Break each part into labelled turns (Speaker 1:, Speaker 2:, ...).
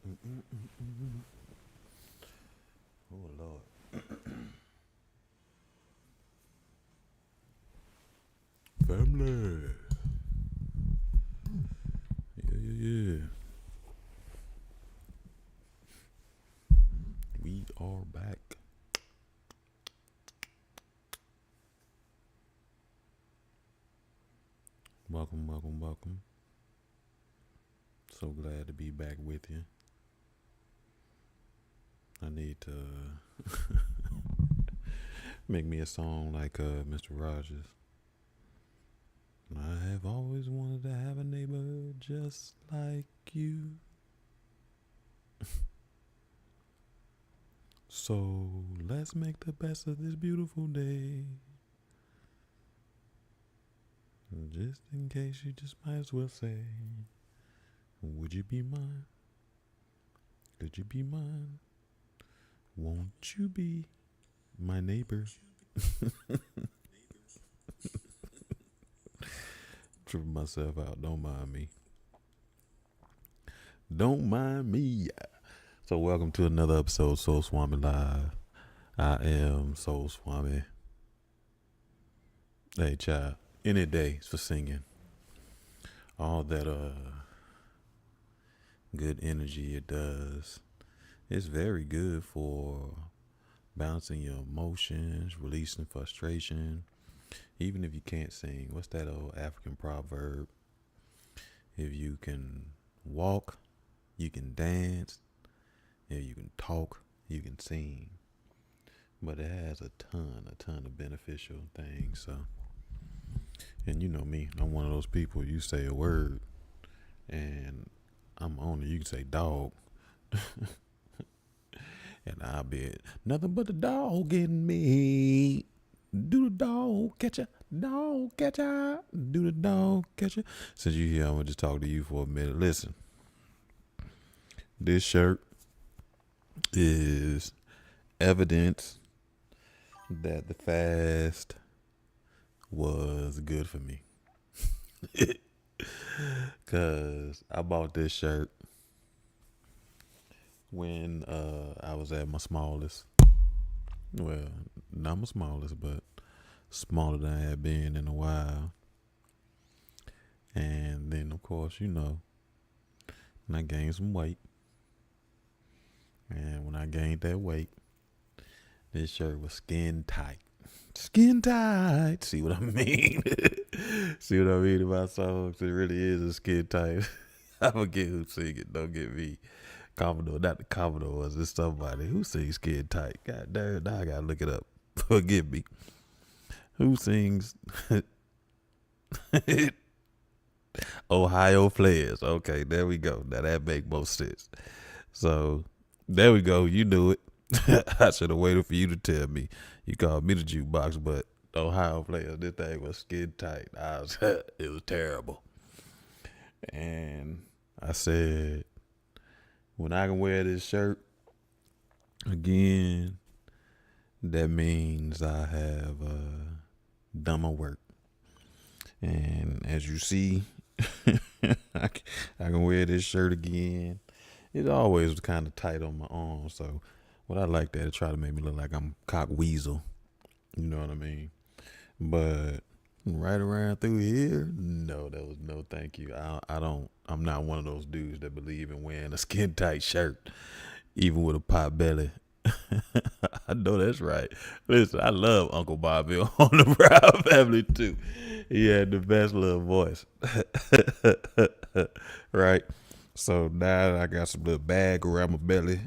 Speaker 1: Oh Lord. Family. Yeah. We are back. Welcome, welcome, welcome. So glad to be back with you. I need to make me a song like Mr. Rogers. I have always wanted to have a neighbor just like you. So let's make the best of this beautiful day. Just in case you just might as well say, would you be mine? Could you be mine? Won't you be my neighbor? Tripping myself out. Don't mind me. Don't mind me. So welcome to another episode of Soul Swami Live. I am Soul Swami. Hey child, any day for singing. All that good energy it does. It's very good for balancing your emotions, releasing frustration. Even if you can't sing, what's that old African proverb? If you can walk, you can dance. If you can talk, you can sing. But it has a ton of beneficial things. So, and you know me, I'm one of those people. You say a word, and I'm on it. You can say dog, and I'll be nothing but the dog getting me. Do the dog catch ya? Dog catch ya? Do the dog catch ya? Since you here, I'm gonna just talk to you for a minute. Listen, this shirt is evidence that the fast was good for me. Cause I bought this shirt when I was at my smallest. Well, not my smallest, but smaller than I had been in a while. And then, of course, I gained some weight. And when I gained that weight, this shirt was skin tight. Skin tight. See what I mean? See what I mean about songs? It really is a skin tight. I forget who sing it. Don't get me. Commodore, not the Commodore was. It's somebody who sings skin tight. God damn, now I gotta look it up. Forgive me. Who sings Ohio Players? Okay, there we go. Now that make most sense. So there we go. You knew it. I should have waited for you to tell me. You called me the jukebox, but Ohio Players, this thing was skin tight. It was terrible. And I said, when I can wear this shirt again, that means I have done my work. And as you see, I can wear this shirt again. It always was kind of tight on my arm, so what I like that, it try to make me look like I'm cock weasel. You know what I mean? But right around through here, no, that was no thank you. I'm not one of those dudes that believe in wearing a skin tight shirt, even with a pot belly. I know that's right. Listen, I love Uncle Bobby on the Proud Family too. He had the best little voice. Right? So now I got some little bag around my belly.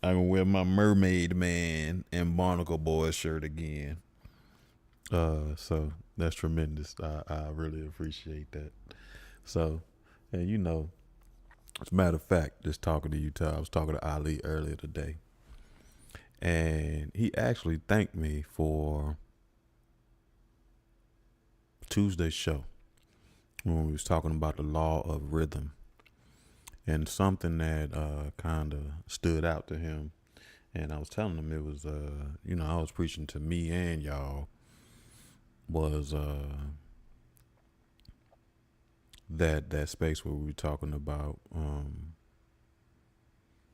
Speaker 1: I can wear my Mermaid Man and Barnacle Boy shirt again. So that's tremendous. I really appreciate that. So, and as a matter of fact, just talking to you, I was talking to Ali earlier today, and he actually thanked me for Tuesday's show when we was talking about the law of rhythm, and something that kind of stood out to him. And I was telling him it was, I was preaching to me and y'all was that space where we were talking about,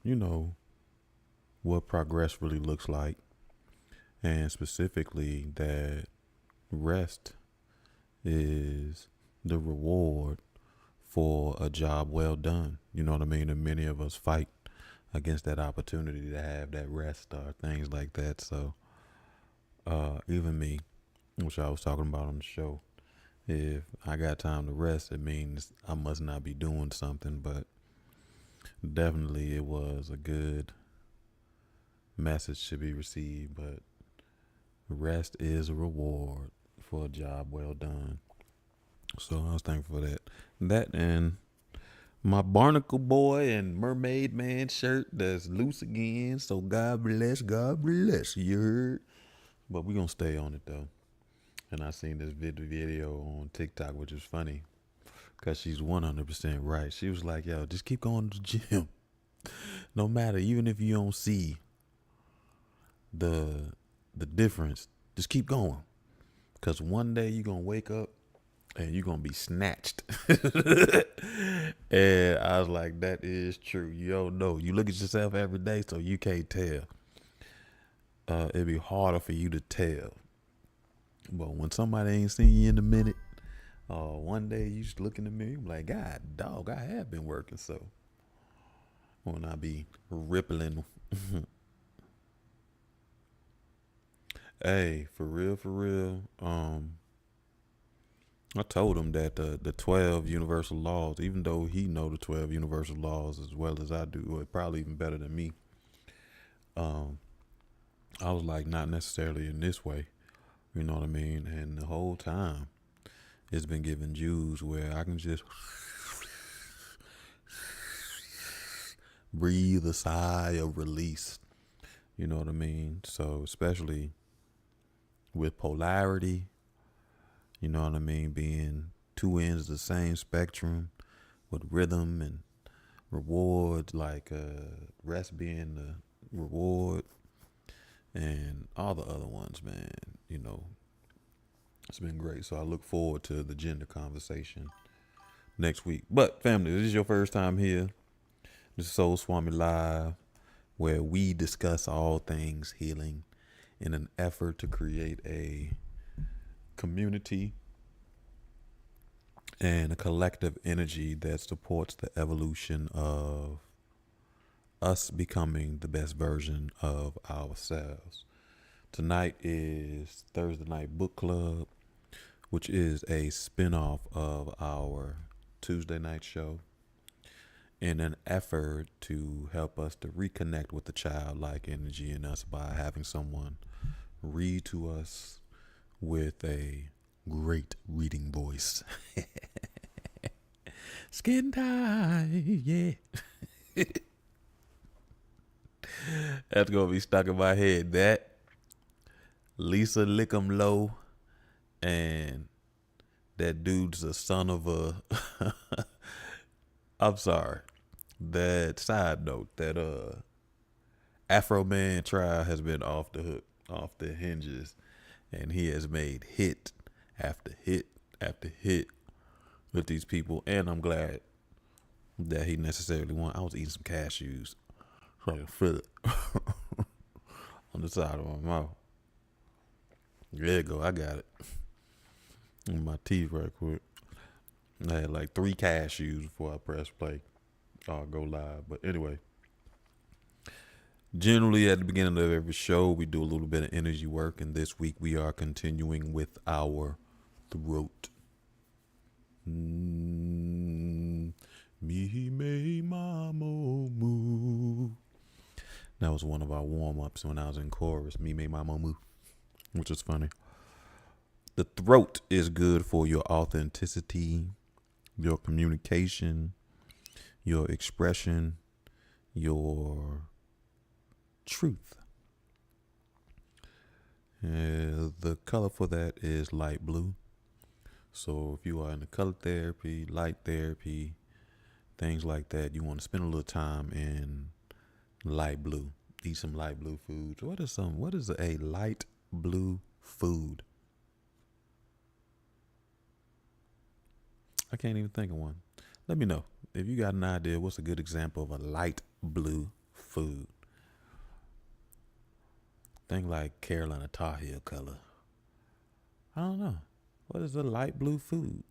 Speaker 1: you know, what progress really looks like, and specifically that rest is the reward for a job well done. You know what I mean? And many of us fight against that opportunity to have that rest or things like that. So, even me, which I was talking about on the show, if I got time to rest, it means I must not be doing something. But definitely, it was a good message to be received. But rest is a reward for a job well done. So I was thankful for that. That and my Barnacle Boy and Mermaid Man shirt that's loose again. So God bless. You heard? But we gonna stay on it though. And I seen this video on TikTok, which is funny, cause she's 100% right. She was like, "Yo, just keep going to the gym. No matter, even if you don't see the difference, just keep going. Cause one day you gonna wake up and you're gonna be snatched." And I was like, that is true. You don't know. You look at yourself every day, so you can't tell. It'd be harder for you to tell. But when somebody ain't seen you in a minute, one day you just look in the mirror, you be like, God dog, I have been working. So when I be rippling, hey, for real, for real. I told him that the 12 universal laws, even though he know the 12 universal laws as well as I do, or probably even better than me, I was like, not necessarily in this way. You know what I mean? And the whole time, it's been giving Jews where I can just breathe a sigh of release. You know what I mean? So especially with polarity, you know what I mean, being two ends of the same spectrum with rhythm and reward, like rest being the reward and all the other ones, man. You know, it's been great. So I look forward to the gender conversation next week. But family, this is your first time here. This is Soul Swami Live, where we discuss all things healing in an effort to create a community and a collective energy that supports the evolution of us becoming the best version of ourselves. Tonight is Thursday Night Book Club, which is a spinoff of our Tuesday night show, in an effort to help us to reconnect with the childlike energy in us by having someone read to us with a great reading voice. Skin tight, yeah. That's gonna be stuck in my head. That Lisa Lickum Low, and that dude's a son of a. I'm sorry. That side note, that Afro Man trial has been off the hook, off the hinges, and he has made hit after hit after hit with these people, and I'm glad that he necessarily won. I was eating some cashews, so I can feel it on the side of my mouth. There you go, I got it in my teeth right quick. I had like 3 cashews before I pressed play. I'll go live, but anyway. Generally, at the beginning of every show, we do a little bit of energy work, and this week we are continuing with our throat. Me may mama move. That was one of our warm-ups when I was in chorus. Me may mama move, which is funny. The throat is good for your authenticity, your communication, your expression, your truth. The color for that is light blue. So if you are in the color therapy, light therapy, things like that, you want to spend a little time in light blue. Eat some light blue foods. What is a light blue food? I can't even think of one. Let me know if you got an idea. What's a good example of a light blue food? Think like Carolina Tar Heel color. I don't know. What is a light blue food?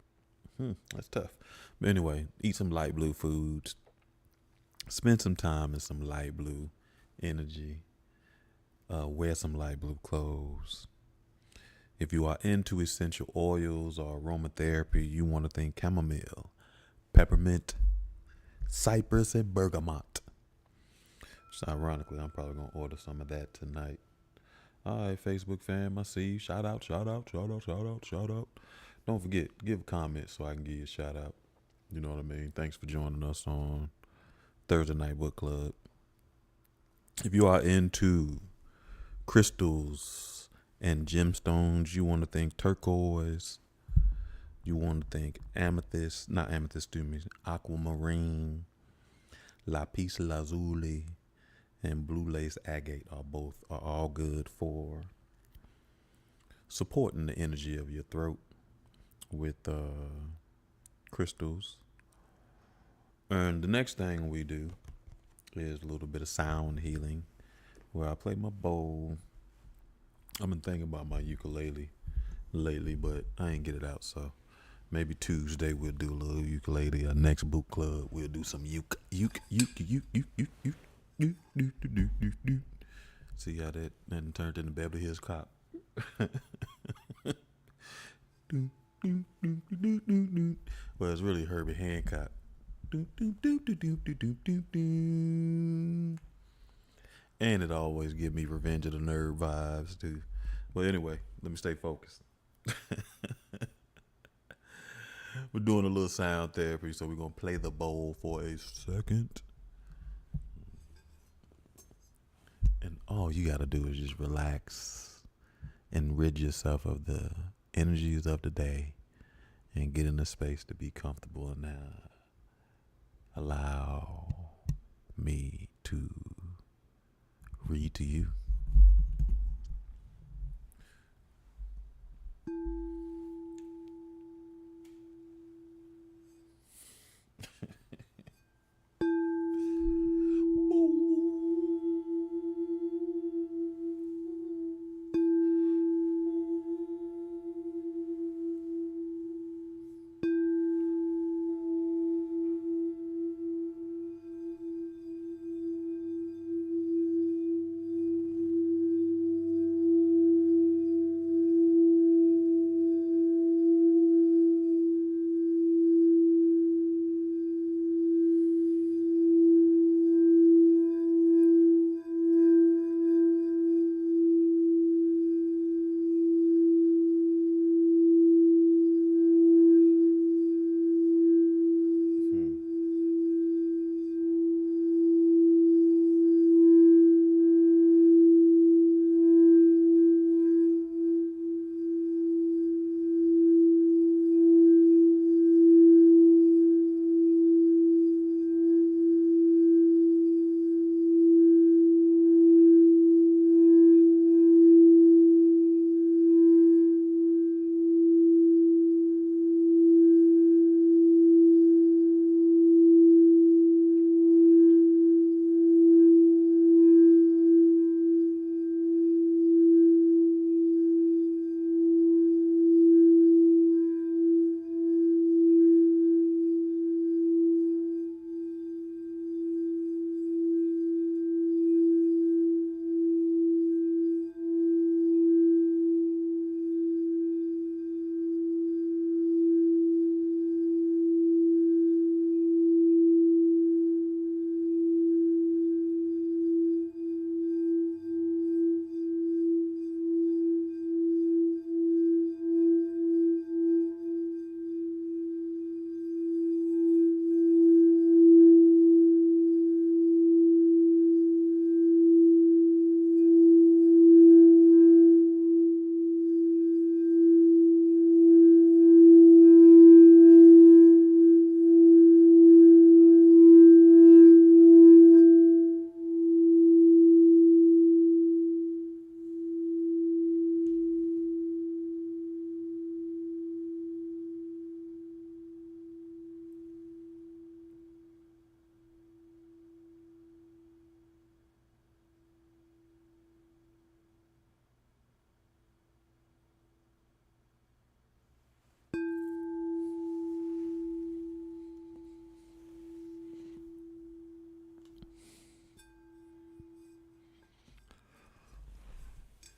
Speaker 1: That's tough. But anyway, eat some light blue foods. Spend some time in some light blue energy. Wear some light blue clothes. If you are into essential oils or aromatherapy, you want to think chamomile, peppermint, cypress, and bergamot. Just ironically, I'm probably going to order some of that tonight. All right, Facebook fam, I see you. Shout out, shout out, shout out, shout out, shout out. Don't forget, give a comment so I can give you a shout out. You know what I mean? Thanks for joining us on Thursday Night Book Club. If you are into crystals and gemstones, you want to think turquoise. You want to think amethyst, not amethyst, excuse me, aquamarine, lapis lazuli, and blue lace agate are all good for supporting the energy of your throat with crystals. And the next thing we do is a little bit of sound healing, where I play my bowl. I've been thinking about my ukulele lately, but I ain't get it out, so maybe Tuesday we'll do a little ukulele. Our next book club we'll do some uke. See how that turned into Beverly Hills Cop. Well, it's really Herbie Hancock. And it always give me Revenge of the Nerd vibes too. But anyway, let me stay focused. We're doing a little sound therapy, so we're gonna play the bowl for a second. And all you gotta do is just relax and rid yourself of the energies of the day and get in a space to be comfortable and allow me to read to you.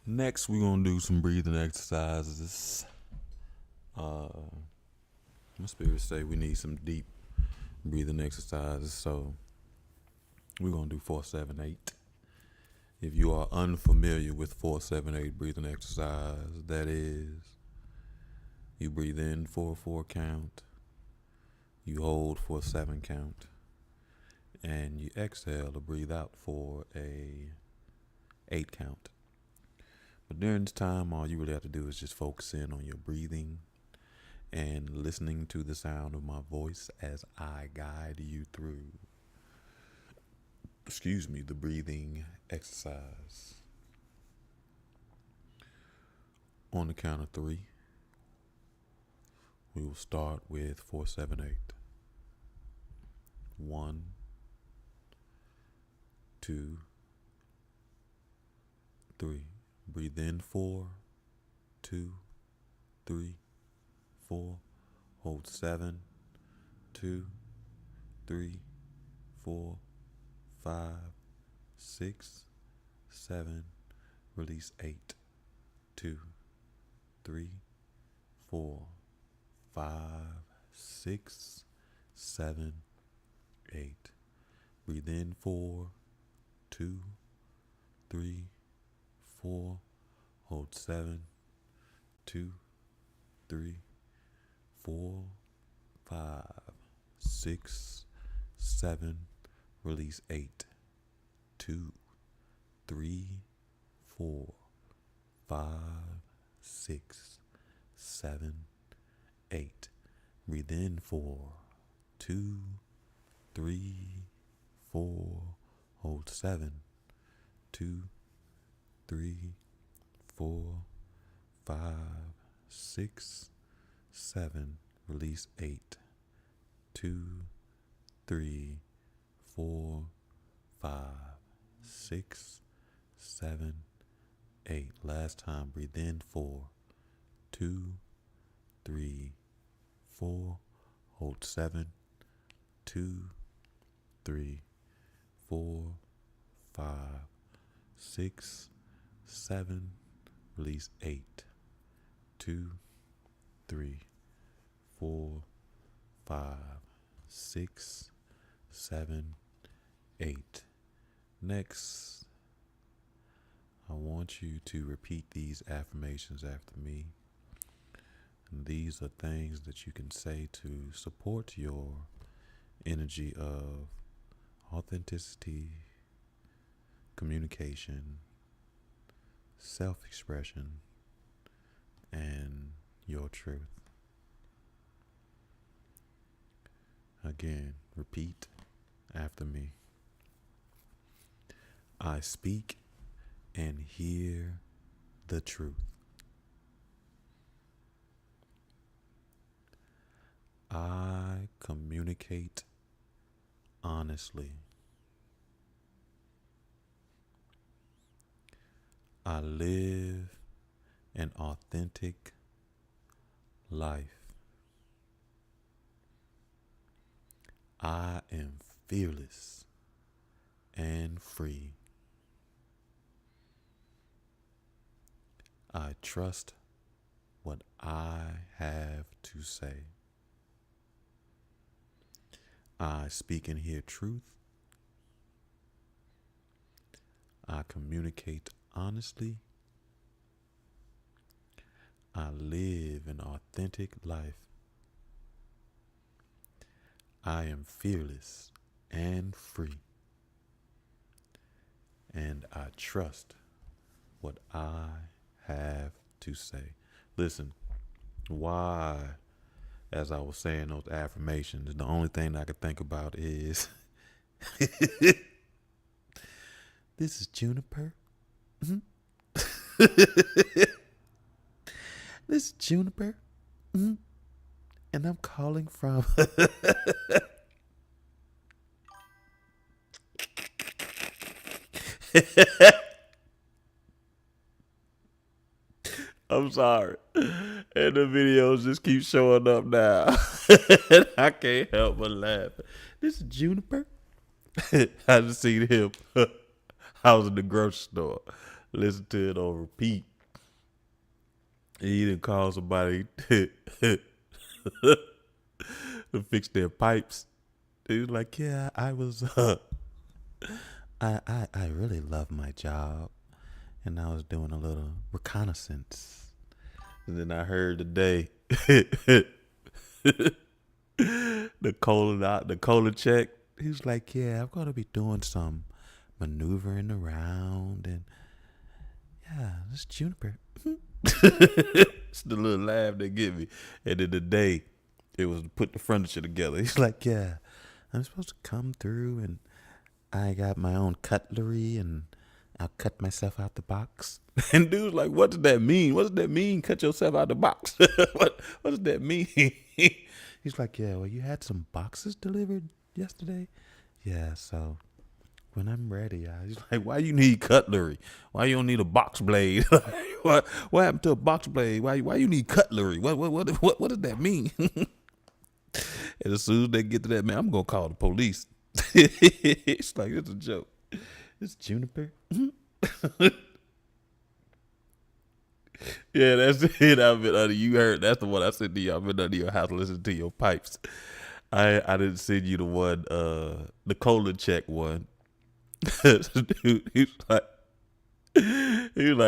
Speaker 1: Next, we're gonna do some breathing exercises. My spirit say we need some deep breathing exercises, so we're gonna do 4-7-8. If you are unfamiliar with 4-7-8 breathing exercise, that is, you breathe in for a 4 count, you hold for a 7 count, and you exhale to breathe out for a 8 count. But during this time, all you really have to do is just focus in on your breathing and listening to the sound of my voice as I guide you through, the breathing exercise. On the count of 3, we will start with 4-7-8. 1, 2, 3. Breathe in 4, 2, 3, 4. Hold 7, 2, 3, 4, 5, 6, 7. Release 8, 2, 3, 4, 5, 6, 7, 8. Breathe in 4, 2, 3, 4. Hold 7, 2, 3, 4, 5, 6, 7. Release 8, 2, 3, 4, 5, 6, 7, 8. Breathe in 4, 2, 3, 4. Hold 7, 2, 3, 4, 5, 6, 7. Release 8, 2, 3, 4, 5, 6, 7, 8. Last time, breathe in 4, 2, 3, 4. Hold 7, 2, 3, 4, 5, 6, 7. Release 8, 2, 3, 4, 5, 6, 7, 8. Next, I want you to repeat these affirmations after me. And these are things that you can say to support your energy of authenticity, communication, self-expression, and your truth. Again, repeat after me. I speak and hear the truth. I communicate honestly. I live an authentic life. I am fearless and free. I trust what I have to say. I speak and hear truth. I communicate honestly. I live an authentic life. I am fearless and free. And I trust what I have to say. Listen, why, as I was saying those affirmations, the only thing I could think about is this is Juniper. This is Juniper. And I'm calling from I'm sorry. And the videos just keep showing up now. And I can't help but laugh. This is Juniper. I just seen him. I was in the grocery store. Listen to it on repeat. He didn't call somebody to fix their pipes. He was like, yeah, I was I really love my job. And I was doing a little reconnaissance. And then I heard today the cola check. He was like, yeah, I'm gonna be doing some maneuvering around and yeah, this Juniper. It's the little laugh they give me. And then the day it was to put the furniture together. He's like, yeah, I'm supposed to come through and I got my own cutlery and I'll cut myself out the box. And dude's like, what does that mean? What does that mean? Cut yourself out the box. what does that mean? He's like, yeah, well, you had some boxes delivered yesterday? Yeah, so when I'm ready, he's like, why you need cutlery? Why you don't need a box blade? what happened to a box blade? Why you need cutlery? What does that mean? And as soon as they get to that, man, I'm gonna call the police. It's like, it's a joke. It's Juniper. Yeah, that's it. I've been under. You heard that's the one I sent to you. I've been under your house listening to your pipes. I didn't send you the one, the colon check one. Dude, he was like,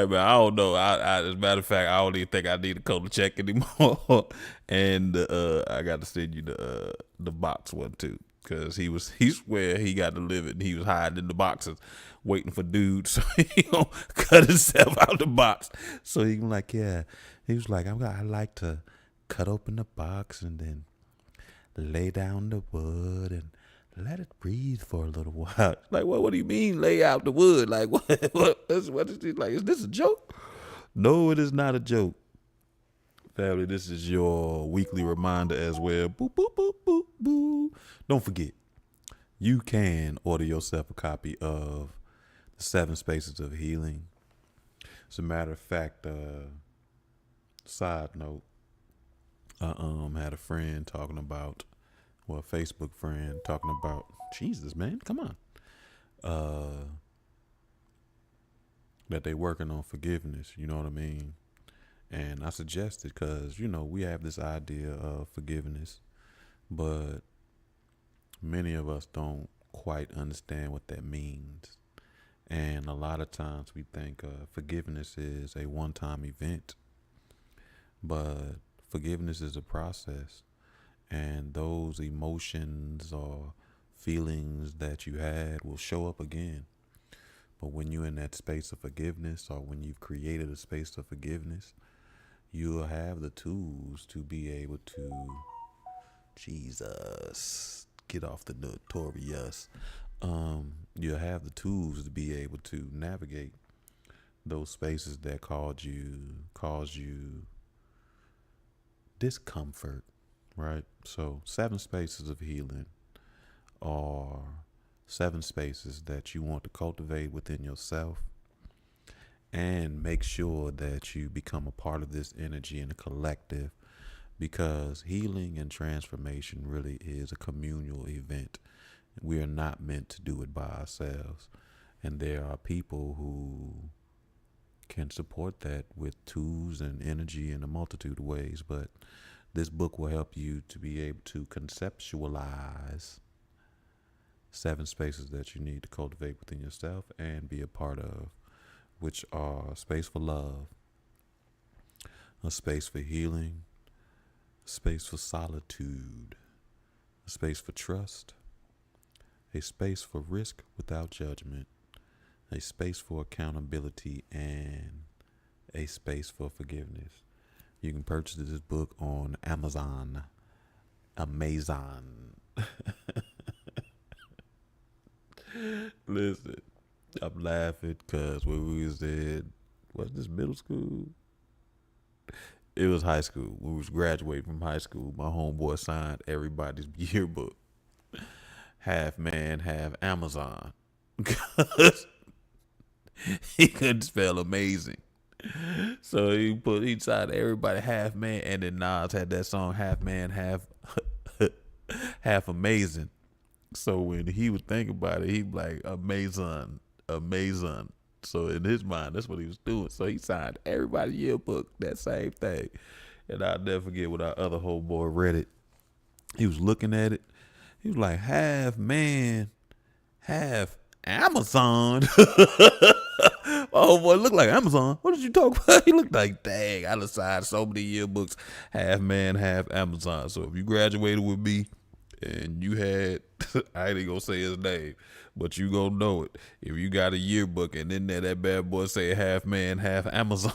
Speaker 1: man, I don't know. As a matter of fact, I don't even think I need a colon check anymore. And I got to send you the box one too. Cause he swear he got to live it. And he was hiding in the boxes, waiting for dudes, so he don't cut himself out the box. So he was like, yeah. He was like, I like to cut open the box and then lay down the wood and let it breathe for a little while. Like, what do you mean lay out the wood? Like, what is he like? Is this a joke? No, it is not a joke. Family, this is your weekly reminder as well. Boo, boo, boo, boo, boo. Don't forget, you can order yourself a copy of The 7 Spaces of Healing. As a matter of fact, side note, I had a friend talking about, well, a Facebook friend talking about, Jesus, man, come on. That they working on forgiveness, you know what I mean? And I suggested, because, we have this idea of forgiveness, but many of us don't quite understand what that means. And a lot of times we think forgiveness is a one-time event, but forgiveness is a process. And those emotions or feelings that you had will show up again. But when you're in that space of forgiveness, or when you've created a space of forgiveness, you'll have the tools to be able to, Jesus, get off the notorious. You'll have the tools to be able to navigate those spaces that cause you discomfort, right? So 7 spaces of healing are 7 spaces that you want to cultivate within yourself. And make sure that you become a part of this energy in a collective, because healing and transformation really is a communal event. We are not meant to do it by ourselves. And there are people who can support that with tools and energy in a multitude of ways. But this book will help you to be able to conceptualize 7 spaces that you need to cultivate within yourself and be a part of, which are a space for love, a space for healing, a space for solitude, a space for trust, a space for risk without judgment, a space for accountability, and a space for forgiveness. You can purchase this book on Amazon. Listen. I'm laughing because when we was in, what's this, middle school? It was high school. We was graduating from high school. My homeboy signed everybody's yearbook. Half man, half Amazon. Because he couldn't spell amazing. So he signed everybody half man, and then Nas had that song half man, half amazing. So when he would think about it, he'd be like, amazing. So in his mind, that's what he was doing. So he signed everybody's yearbook, that same thing. And I'll never forget when our other homeboy read it. He was looking at it. He was like, half man, half Amazon. Oh boy, looked like Amazon. What did you talk about? He looked like, dang, I done signed so many yearbooks, half man, half Amazon. So if you graduated with me and you had, I ain't gonna say his name, but you gonna know it. If you got a yearbook and in there that bad boy say half man, half Amazon.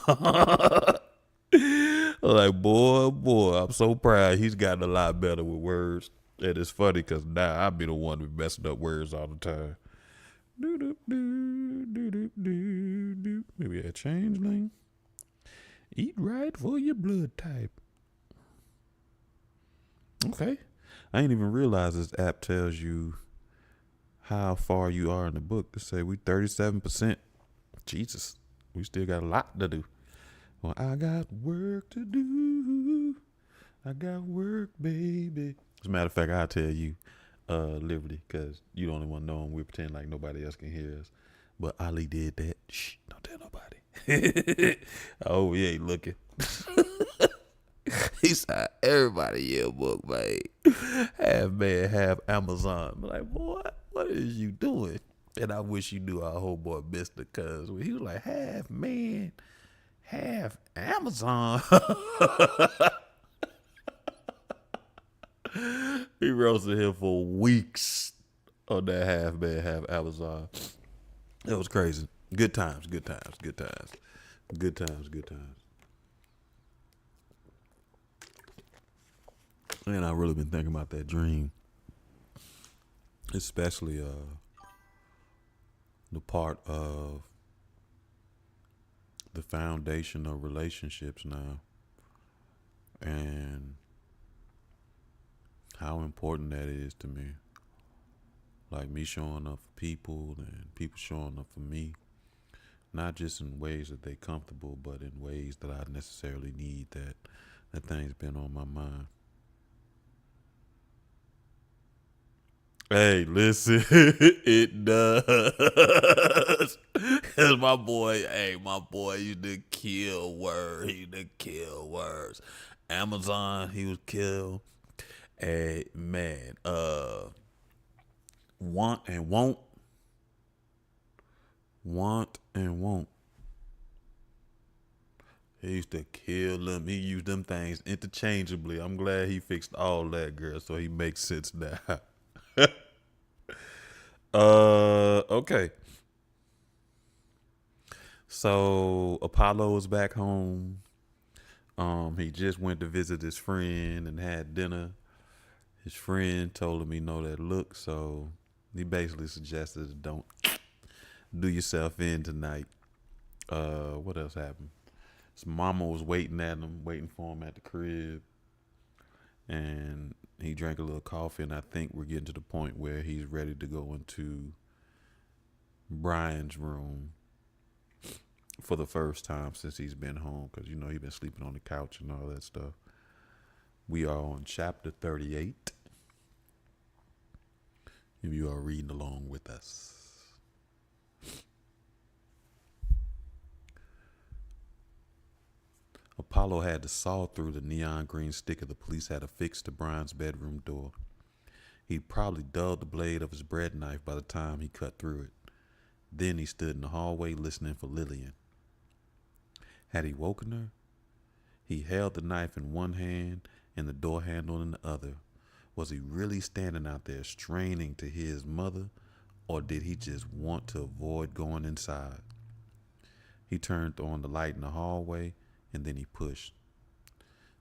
Speaker 1: Like, boy, I'm so proud. He's gotten a lot better with words. And it's funny because now I be the one who messing up words all the time. Maybe a changeling. Eat right for your blood type. Okay. I ain't even realize this app tells you how far you are in the book. To say we 37%. Jesus, we still got a lot to do. Well, I got work to do. I got work, baby. As a matter of fact, I'll tell you, Liberty, because you the only one knowing. We pretend like nobody else can hear us. But Ali did that. Shh, don't tell nobody. Oh, he ain't looking. He signed everybody yearbook, man. Half man, half Amazon. I'm like, boy, what is you doing? And I wish you knew our homeboy Mister, cuz he was like, half man, half Amazon. He roasted him for weeks on that half man, half Amazon. It was crazy. Good times, good times, good times. Good times, good times. And I've really been thinking about that dream. Especially the part of the foundation of relationships now. And how important that is to me. Like me showing up for people and people showing up for me. Not just in ways that they're comfortable, but in ways that I necessarily need that thing's been on my mind. Hey, listen, it does. Cause my boy used to kill words. He used to kill words. Amazon, he was killed. Hey, man, want and won't. Want and won't. He used to kill them. He used them things interchangeably. I'm glad he fixed all that, girl, so he makes sense now. Okay. So Apollo is back home. He just went to visit his friend and had dinner. His friend told him he know that look, so he basically suggested don't do yourself in tonight. What else happened? His mama was waiting for him at the crib, and he drank a little coffee, and I think we're getting to the point where he's ready to go into Brian's room for the first time since he's been home, because he's been sleeping on the couch and all that stuff. We are on chapter 38. If you are reading along with us. Apollo had to saw through the neon green sticker the police had affixed to Brian's bedroom door. He'd probably dulled the blade of his bread knife by the time he cut through it. Then he stood in the hallway listening for Lillian. Had he woken her? He held the knife in one hand and the door handle in the other. Was he really standing out there straining to hear his mother, or did he just want to avoid going inside? He turned on the light in the hallway, and then he pushed.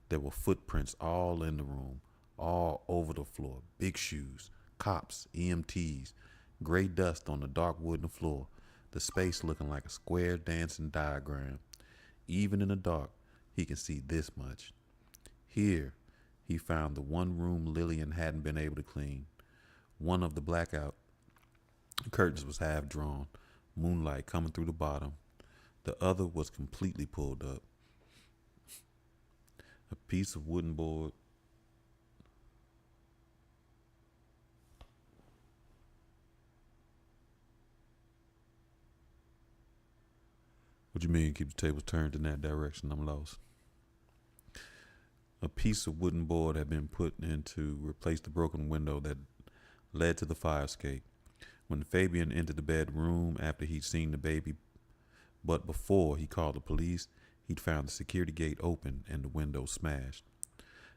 Speaker 1: There were footprints all in the room, all over the floor. Big shoes, cops, EMTs, gray dust on the dark wooden floor, the space looking like a square dancing diagram. Even in the dark, he can see this much. Here, he found the one room Lillian hadn't been able to clean. One of the blackout curtains was half drawn, moonlight coming through the bottom. The other was completely pulled up. A piece of wooden board. What you mean keep the tables turned in that direction? I'm lost. A piece of wooden board had been put in to replace the broken window that led to the fire escape. When Fabian entered the bedroom after he'd seen the baby, but before he called the police, he'd found the security gate open and the window smashed.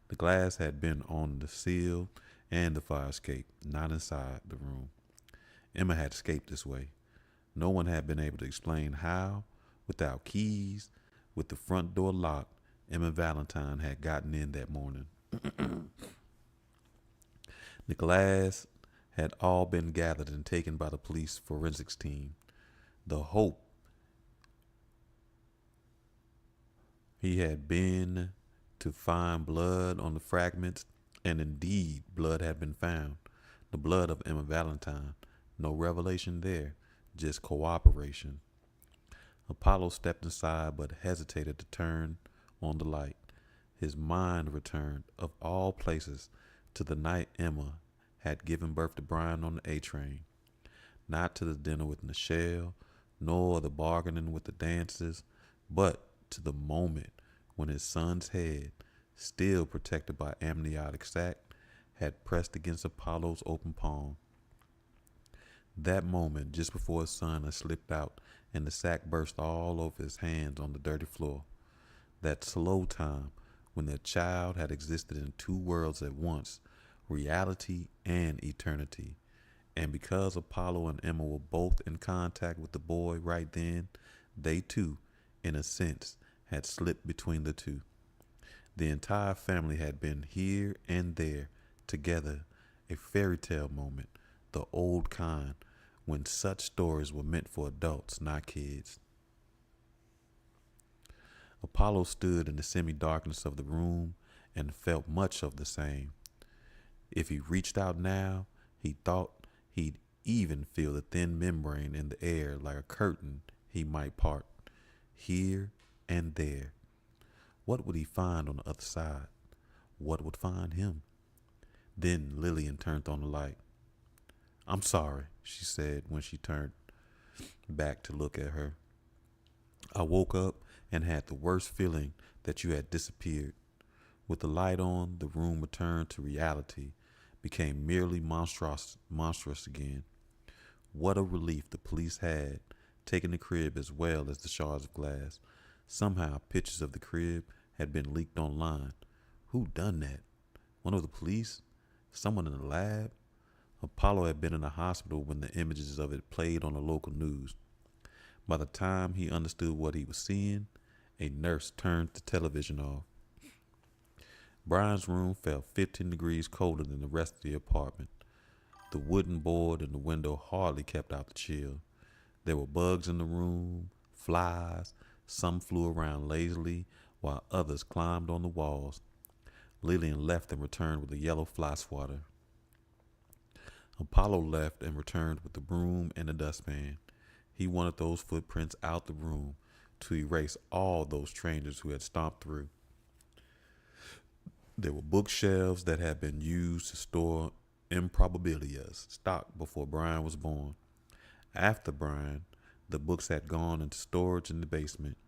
Speaker 1: The glass had been on the sill and the fire escape, not inside the room. Emma had escaped this way. No one had been able to explain how, without keys, with the front door locked, Emma Valentine had gotten in that morning. The glass had all been gathered and taken by the police forensics team. The hope he had been to find blood on the fragments, and indeed blood had been found. The blood of Emma Valentine. No revelation there, just cooperation. Apollo stepped inside but hesitated to turn on the light. His mind returned, of all places, to the night Emma had given birth to Brian on the A train. Not to the dinner with Michelle, nor the bargaining with the dancers, but to the moment when his son's head, still protected by amniotic sac, had pressed against Apollo's open palm. That moment, just before his son had slipped out and the sack burst all over his hands on the dirty floor. That slow time when their child had existed in two worlds at once, reality and eternity. And because Apollo and Emma were both in contact with the boy right then, they too, in a sense, had slipped between the two. The entire family had been here and there, together, a fairy tale moment, the old kind, when such stories were meant for adults, not kids. Apollo stood in the semi-darkness of the room and felt much of the same. If he reached out now, he thought he'd even feel the thin membrane in the air like a curtain he might part, here and there. What would he find on the other side? What would find him? Then Lillian turned on the light. "I'm sorry," she said when she turned back to look at her. "I woke up and had the worst feeling that you had disappeared. With the light on, the room returned to reality, became merely monstrous again. What a relief the police had taken the crib as well as the shards of glass. Somehow pictures of the crib had been leaked online. Who done that? One of the police? Someone in the lab? Apollo had been in the hospital when the images of it played on the local news. By the time he understood what he was seeing, a nurse turned the television off. Brian's room felt 15 degrees colder than the rest of the apartment. The wooden board in the window hardly kept out the chill. There were bugs in the room, flies. Some flew around lazily, while others climbed on the walls. Lillian left and returned with a yellow fly swatter. Apollo left and returned with the broom and the dustpan. He wanted those footprints out the room to erase all those strangers who had stomped through. There were bookshelves that had been used to store improbabilias, stocked before Brian was born. After Brian, the books had gone into storage in the basement,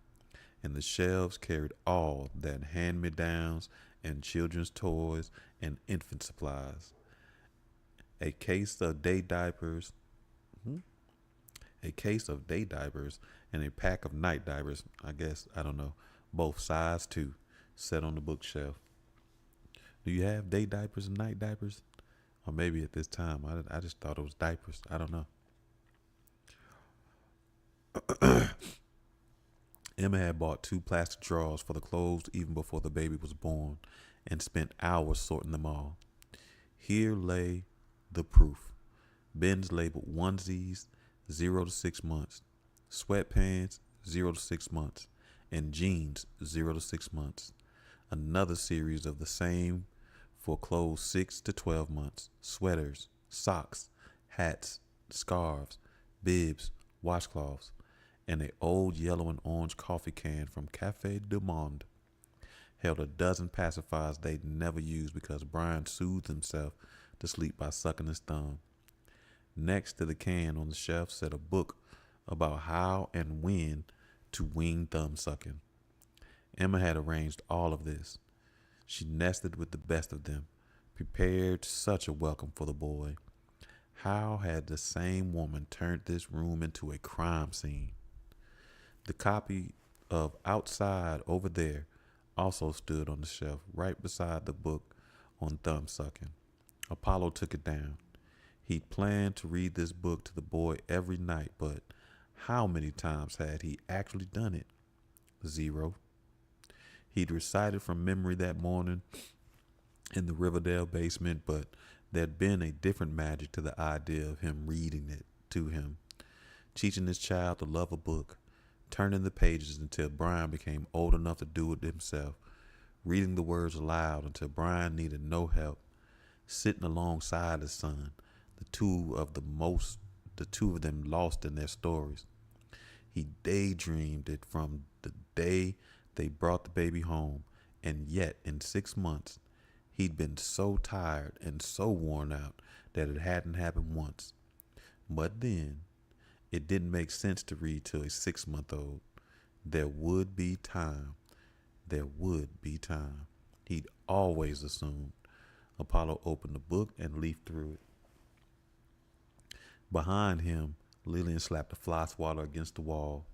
Speaker 1: and the shelves carried all that hand-me-downs and children's toys and infant supplies. A case of day diapers and a pack of night diapers, both size 2, set on the bookshelf. Do you have day diapers and night diapers? Or maybe at this time, I just thought it was diapers. I don't know. Emma had bought 2 plastic drawers for the clothes even before the baby was born and spent hours sorting them all. Here lay the proof. Bins labeled onesies, 0 to 6 months, sweatpants, 0 to 6 months, and jeans, 0 to 6 months. Another series of the same for clothes 6 to 12 months, sweaters, socks, hats, scarves, bibs, washcloths, and an old yellow and orange coffee can from Cafe du Monde. Held a dozen pacifiers they'd never used because Brian soothed himself to sleep by sucking his thumb. Next to the can on the shelf sat a book about how and when to wing thumb sucking. Emma had arranged all of this. She nested with the best of them, prepared such a welcome for the boy. How had the same woman turned this room into a crime scene? The copy of Outside Over There also stood on the shelf right beside the book on thumb sucking. Apollo took it down. He'd planned to read this book to the boy every night, but how many times had he actually done it? 0. He'd recited from memory that morning in the Riverdale basement, but there'd been a different magic to the idea of him reading it to him, teaching his child to love a book, turning the pages until Brian became old enough to do it himself, reading the words aloud until Brian needed no help, sitting alongside his son, the two of them lost in their stories. He daydreamed it from the day they brought the baby home, and yet in 6 months, he'd been so tired and so worn out that it hadn't happened once. But then, it didn't make sense to read to a 6-month-old. There would be time. There would be time. He'd always assumed. Apollo opened the book and leafed through it. Behind him, Lillian slapped a fly swatter against the wall,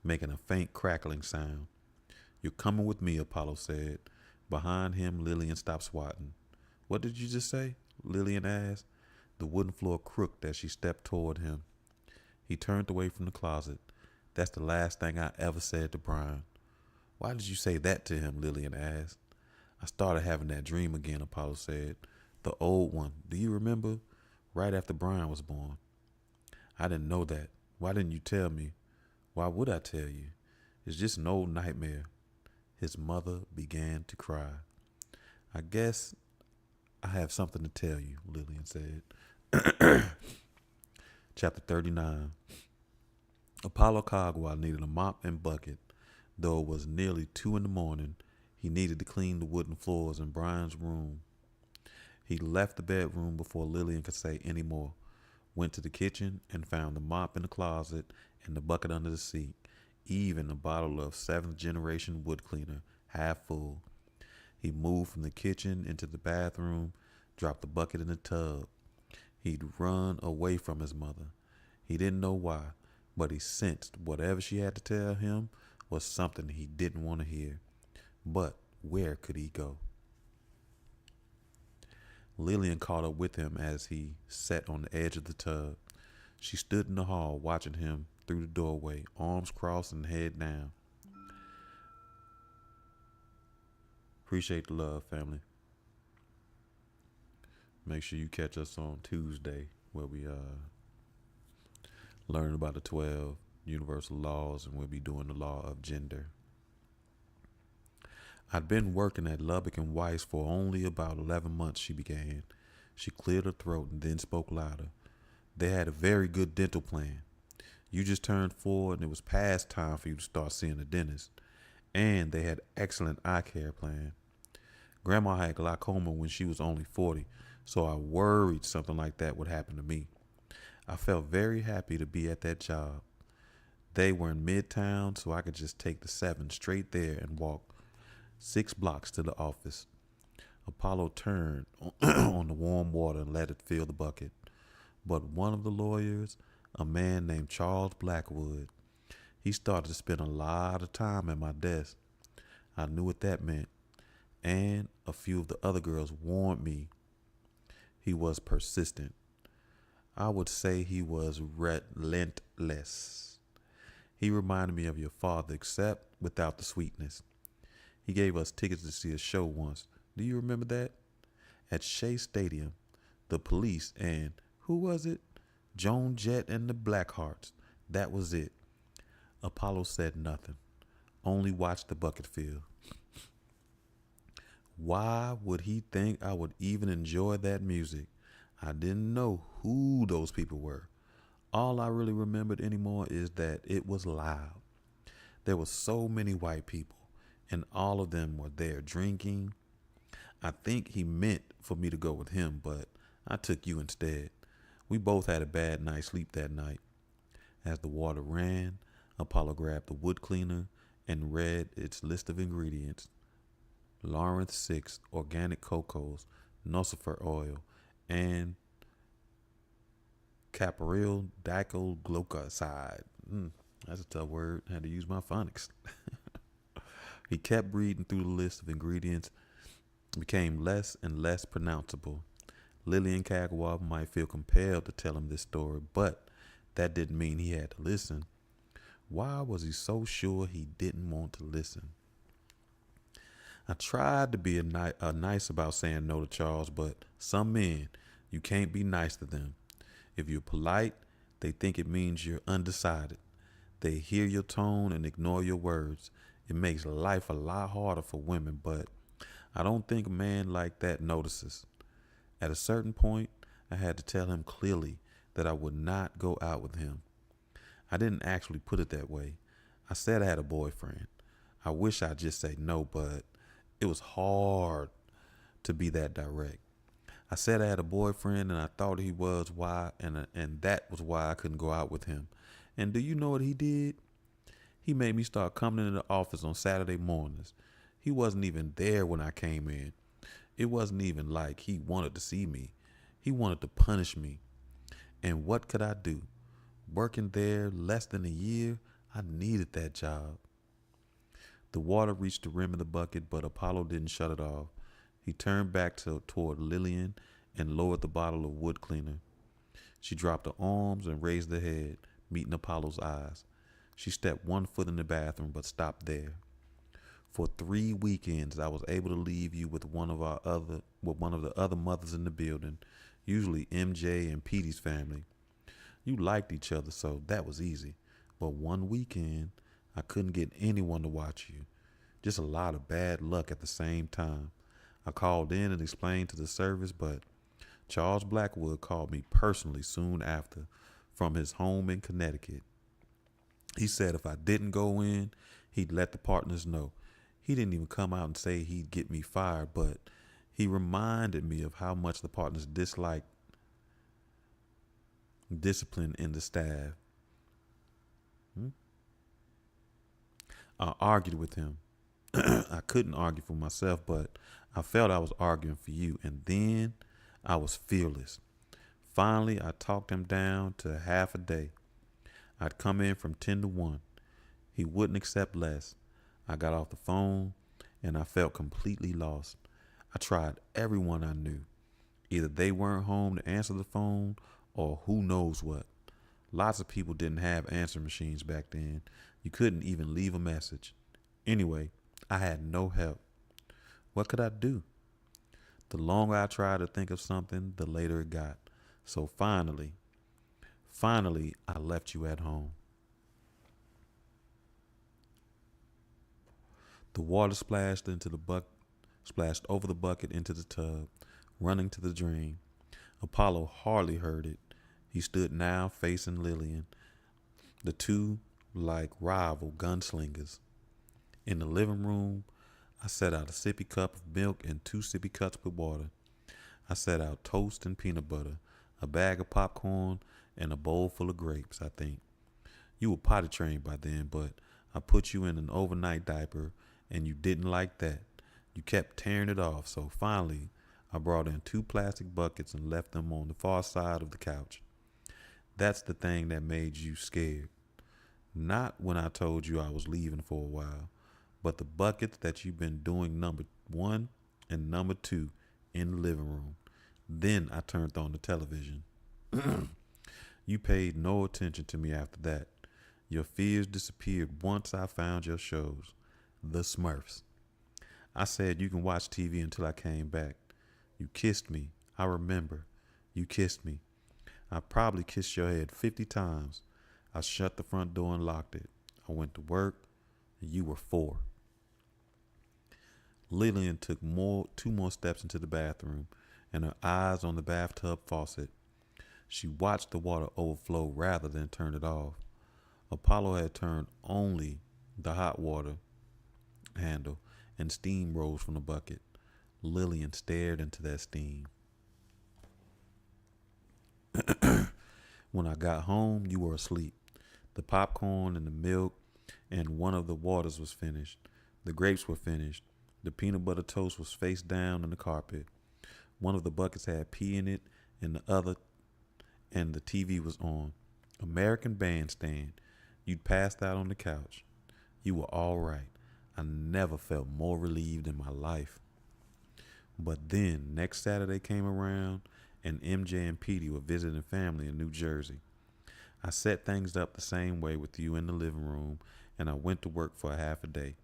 Speaker 1: making a faint crackling sound. "You're coming with me," Apollo said. Behind him, Lillian stopped swatting. "What did you just say?" Lillian asked. The wooden floor crooked as she stepped toward him. He turned away from the closet. "That's the last thing I ever said to Brian." "Why did you say that to him?" Lillian asked. "I started having that dream again," Apollo said. "The old one. Do you remember? Right after Brian was born." "I didn't know that. Why didn't you tell me?" "Why would I tell you? It's just an old nightmare." His mother began to cry. "I guess I have something to tell you," Lillian said. Chapter 39. Apollo Cogwell needed a mop and bucket. Though it was nearly 2 a.m, he needed to clean the wooden floors in Brian's room. He left the bedroom before Lillian could say any more, went to the kitchen and found the mop in the closet and the bucket under the seat, even a bottle of 7th generation wood cleaner, half full. He moved from the kitchen into the bathroom, dropped the bucket in the tub. He'd run away from his mother. He didn't know why, but he sensed whatever she had to tell him was something he didn't want to hear. But where could he go? Lillian caught up with him as he sat on the edge of the tub. She stood in the hall watching him through the doorway, arms crossed and head down. Appreciate the love, family. Make sure you catch us on Tuesday where we learn about the 12 universal laws, and we'll be doing the law of gender. "I'd been working at Lubbock and Weiss for only about 11 months, she began. She cleared her throat and then spoke louder. "They had a very good dental plan. You just turned 4 and it was past time for you to start seeing a dentist. And they had excellent eye care plan. Grandma had glaucoma when she was only 40, so I worried something like that would happen to me. I felt very happy to be at that job. They were in Midtown, so I could just take the 7 straight there and walk 6 blocks to the office." Apollo turned on the warm water and let it fill the bucket. But one of the lawyers, a man named Charles Blackwood, he started to spend a lot of time at my desk. I knew what that meant, and a few of the other girls warned me. He was persistent. I would say he was relentless. He reminded me of your father, except without the sweetness. He gave us tickets to see a show once. Do you remember that? At Shea Stadium, the Police and, who was it? Joan Jett and the Blackhearts. That was it. Apollo said nothing, only watched the bucket fill. Why would he think I would even enjoy that music? I didn't know who those people were. All I really remembered anymore is that it was loud. There were so many white people, and all of them were there drinking. I think he meant for me to go with him, but I took you instead. We both had a bad night's sleep that night. As the water ran, Apollo grabbed the wood cleaner and read its list of ingredients: Lawrence 6 organic cocos, nosifer oil, and capryl dicloglucoside. That's a tough word. I had to use my phonics. He kept reading through the list of ingredients, became less and less pronounceable. Lillian Kagawa might feel compelled to tell him this story, but that didn't mean he had to listen. Why was he so sure he didn't want to listen? I tried to be nice about saying no to Charles, but some men, you can't be nice to them. If you're polite, they think it means you're undecided. They hear your tone and ignore your words. It makes life a lot harder for women, but I don't think a man like that notices. At a certain point, I had to tell him clearly that I would not go out with him. I didn't actually put it that way. I said I had a boyfriend. I wish I'd just say no, but it was hard to be that direct. I said I had a boyfriend and I thought he was why, and that was why I couldn't go out with him. And do you know what he did? He made me start coming into the office on Saturday mornings. He wasn't even there when I came in. It wasn't even like he wanted to see me. He wanted to punish me. And what could I do? Working there less than a year, I needed that job. The water reached the rim of the bucket, but Apollo didn't shut it off. He turned back toward Lillian and lowered the bottle of wood cleaner. She dropped her arms and raised her head, meeting Apollo's eyes. She stepped one foot in the bathroom, but stopped there. For 3 weekends, I was able to leave you with one of the other mothers in the building, usually MJ and Petey's family. You liked each other, so that was easy. But one weekend, I couldn't get anyone to watch you. Just a lot of bad luck at the same time. I called in and explained to the service, but Charles Blackwood called me personally soon after from his home in Connecticut. He said if I didn't go in, he'd let the partners know. He didn't even come out and say he'd get me fired, but he reminded me of how much the partners disliked discipline in the staff. I argued with him. I couldn't argue for myself, but I felt I was arguing for you. And then I was fearless. Finally, I talked him down to half a day. I'd come in from 10 to 1. He wouldn't accept less. I got off the phone and I felt completely lost. I tried everyone I knew. Either they weren't home to answer the phone or who knows what. Lots of people didn't have answer machines back then. You couldn't even leave a message. Anyway, I had no help. What could I do? The longer I tried to think of something, the later it got. So finally, I left you at home. The water splashed over the bucket into the tub, running to the drain. Apollo hardly heard it. He stood now facing Lillian, the two like rival gunslingers. In the living room, I set out a sippy cup of milk and 2 sippy cups with water. I set out toast and peanut butter, a bag of popcorn, and a bowl full of grapes, I think. You were potty trained by then, but I put you in an overnight diaper, and you didn't like that. You kept tearing it off, so finally, I brought in 2 plastic buckets and left them on the far side of the couch. That's the thing that made you scared. Not when I told you I was leaving for a while, but the buckets that you've been doing number 1 and number 2 in the living room. Then I turned on the television. You paid no attention to me after that. Your fears disappeared once I found your shows. The Smurfs. I said you can watch TV until I came back. You kissed me. I remember. You kissed me. I probably kissed your head 50 times. I shut the front door and locked it. I went to work. You were 4. Lillian took 2 more steps into the bathroom, and her eyes on the bathtub faucet. She watched the water overflow rather than turn it off. Apollo had turned only the hot water handle, and steam rose from the bucket. Lillian stared into that steam. When I got home, you were asleep. The popcorn and the milk and one of the waters was finished. The grapes were finished. The peanut butter toast was face down on the carpet. One of the buckets had pee in it, and the TV was on. American Bandstand. You'd passed out on the couch. You were all right. I never felt more relieved in my life. But then, next Saturday came around, and MJ and Petey were visiting family in New Jersey. I set things up the same way with you in the living room, and I went to work for a half a day.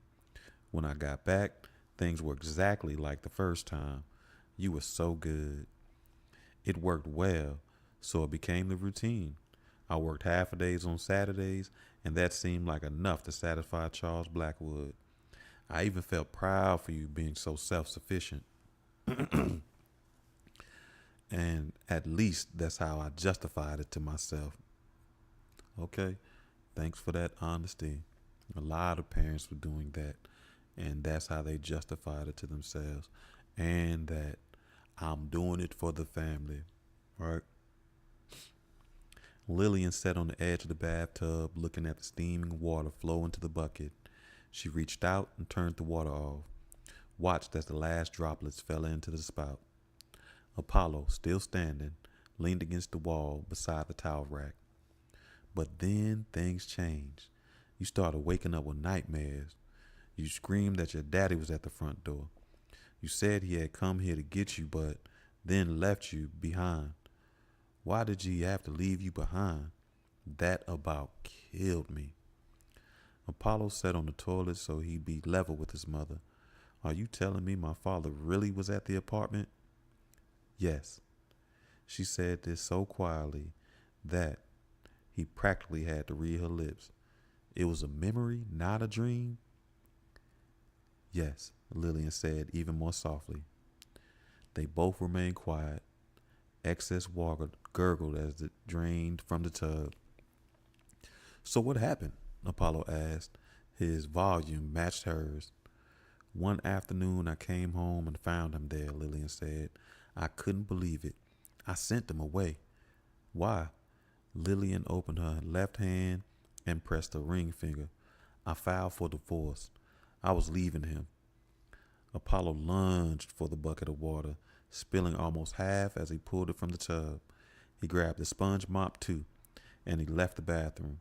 Speaker 1: When I got back, things were exactly like the first time. You were so good. It worked well, so it became the routine. I worked half a days on Saturdays, and that seemed like enough to satisfy Charles Blackwood. I even felt proud for you being so self-sufficient. And at least that's how I justified it to myself. Okay, thanks for that honesty. A lot of parents were doing that, and that's how they justified it to themselves. And that I'm doing it for the family, right? Lillian sat on the edge of the bathtub looking at the steaming water flow into the bucket. She reached out and turned the water off, watched as the last droplets fell into the spout. Apollo, still standing, leaned against the wall beside the towel rack. But then things changed. You started waking up with nightmares. You screamed that your daddy was at the front door. You said he had come here to get you, but then left you behind. Why did he have to leave you behind? That about killed me. Apollo sat on the toilet so he'd be level with his mother. Are you telling me my father really was at the apartment? Yes. She said this so quietly that he practically had to read her lips. It was a memory, not a dream? Yes, Lillian said even more softly. They both remained quiet. Excess water gurgled as it drained from the tub. So what happened? Apollo asked. His volume matched hers. One afternoon I came home and found him there, Lillian said. I couldn't believe it. I sent him away. Why? Lillian opened her left hand and pressed a ring finger. I filed for divorce. I was leaving him. Apollo lunged for the bucket of water, spilling almost half as he pulled it from the tub. He grabbed the sponge mop too, and he left the bathroom.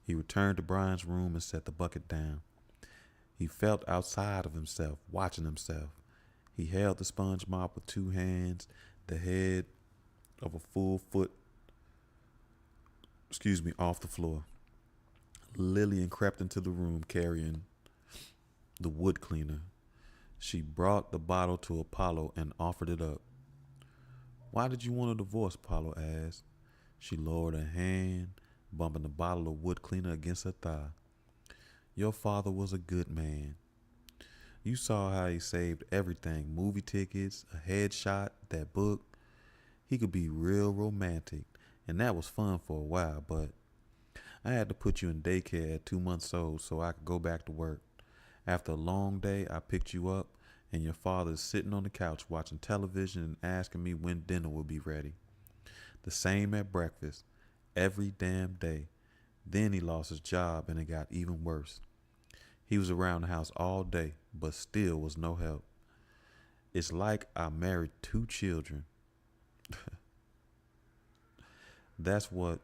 Speaker 1: He returned to Brian's room and set the bucket down. He felt outside of himself, watching himself. He held the sponge mop with two hands, the head of a full foot, off the floor. Lillian crept into the room carrying the wood cleaner. She brought the bottle to Apollo and offered it up. Why did you want a divorce? Apollo asked. She lowered her hand, bumping the bottle of wood cleaner against her thigh. Your father was a good man. You saw how he saved everything, movie tickets, a headshot, that book. He could be real romantic, and that was fun for a while, but I had to put you in daycare at 2 months old so I could go back to work. After a long day, I picked you up, and your father is sitting on the couch watching television and asking me when dinner will be ready. The same at breakfast, every damn day. Then he lost his job, and it got even worse. He was around the house all day, but still was no help. It's like I married 2 children. That's what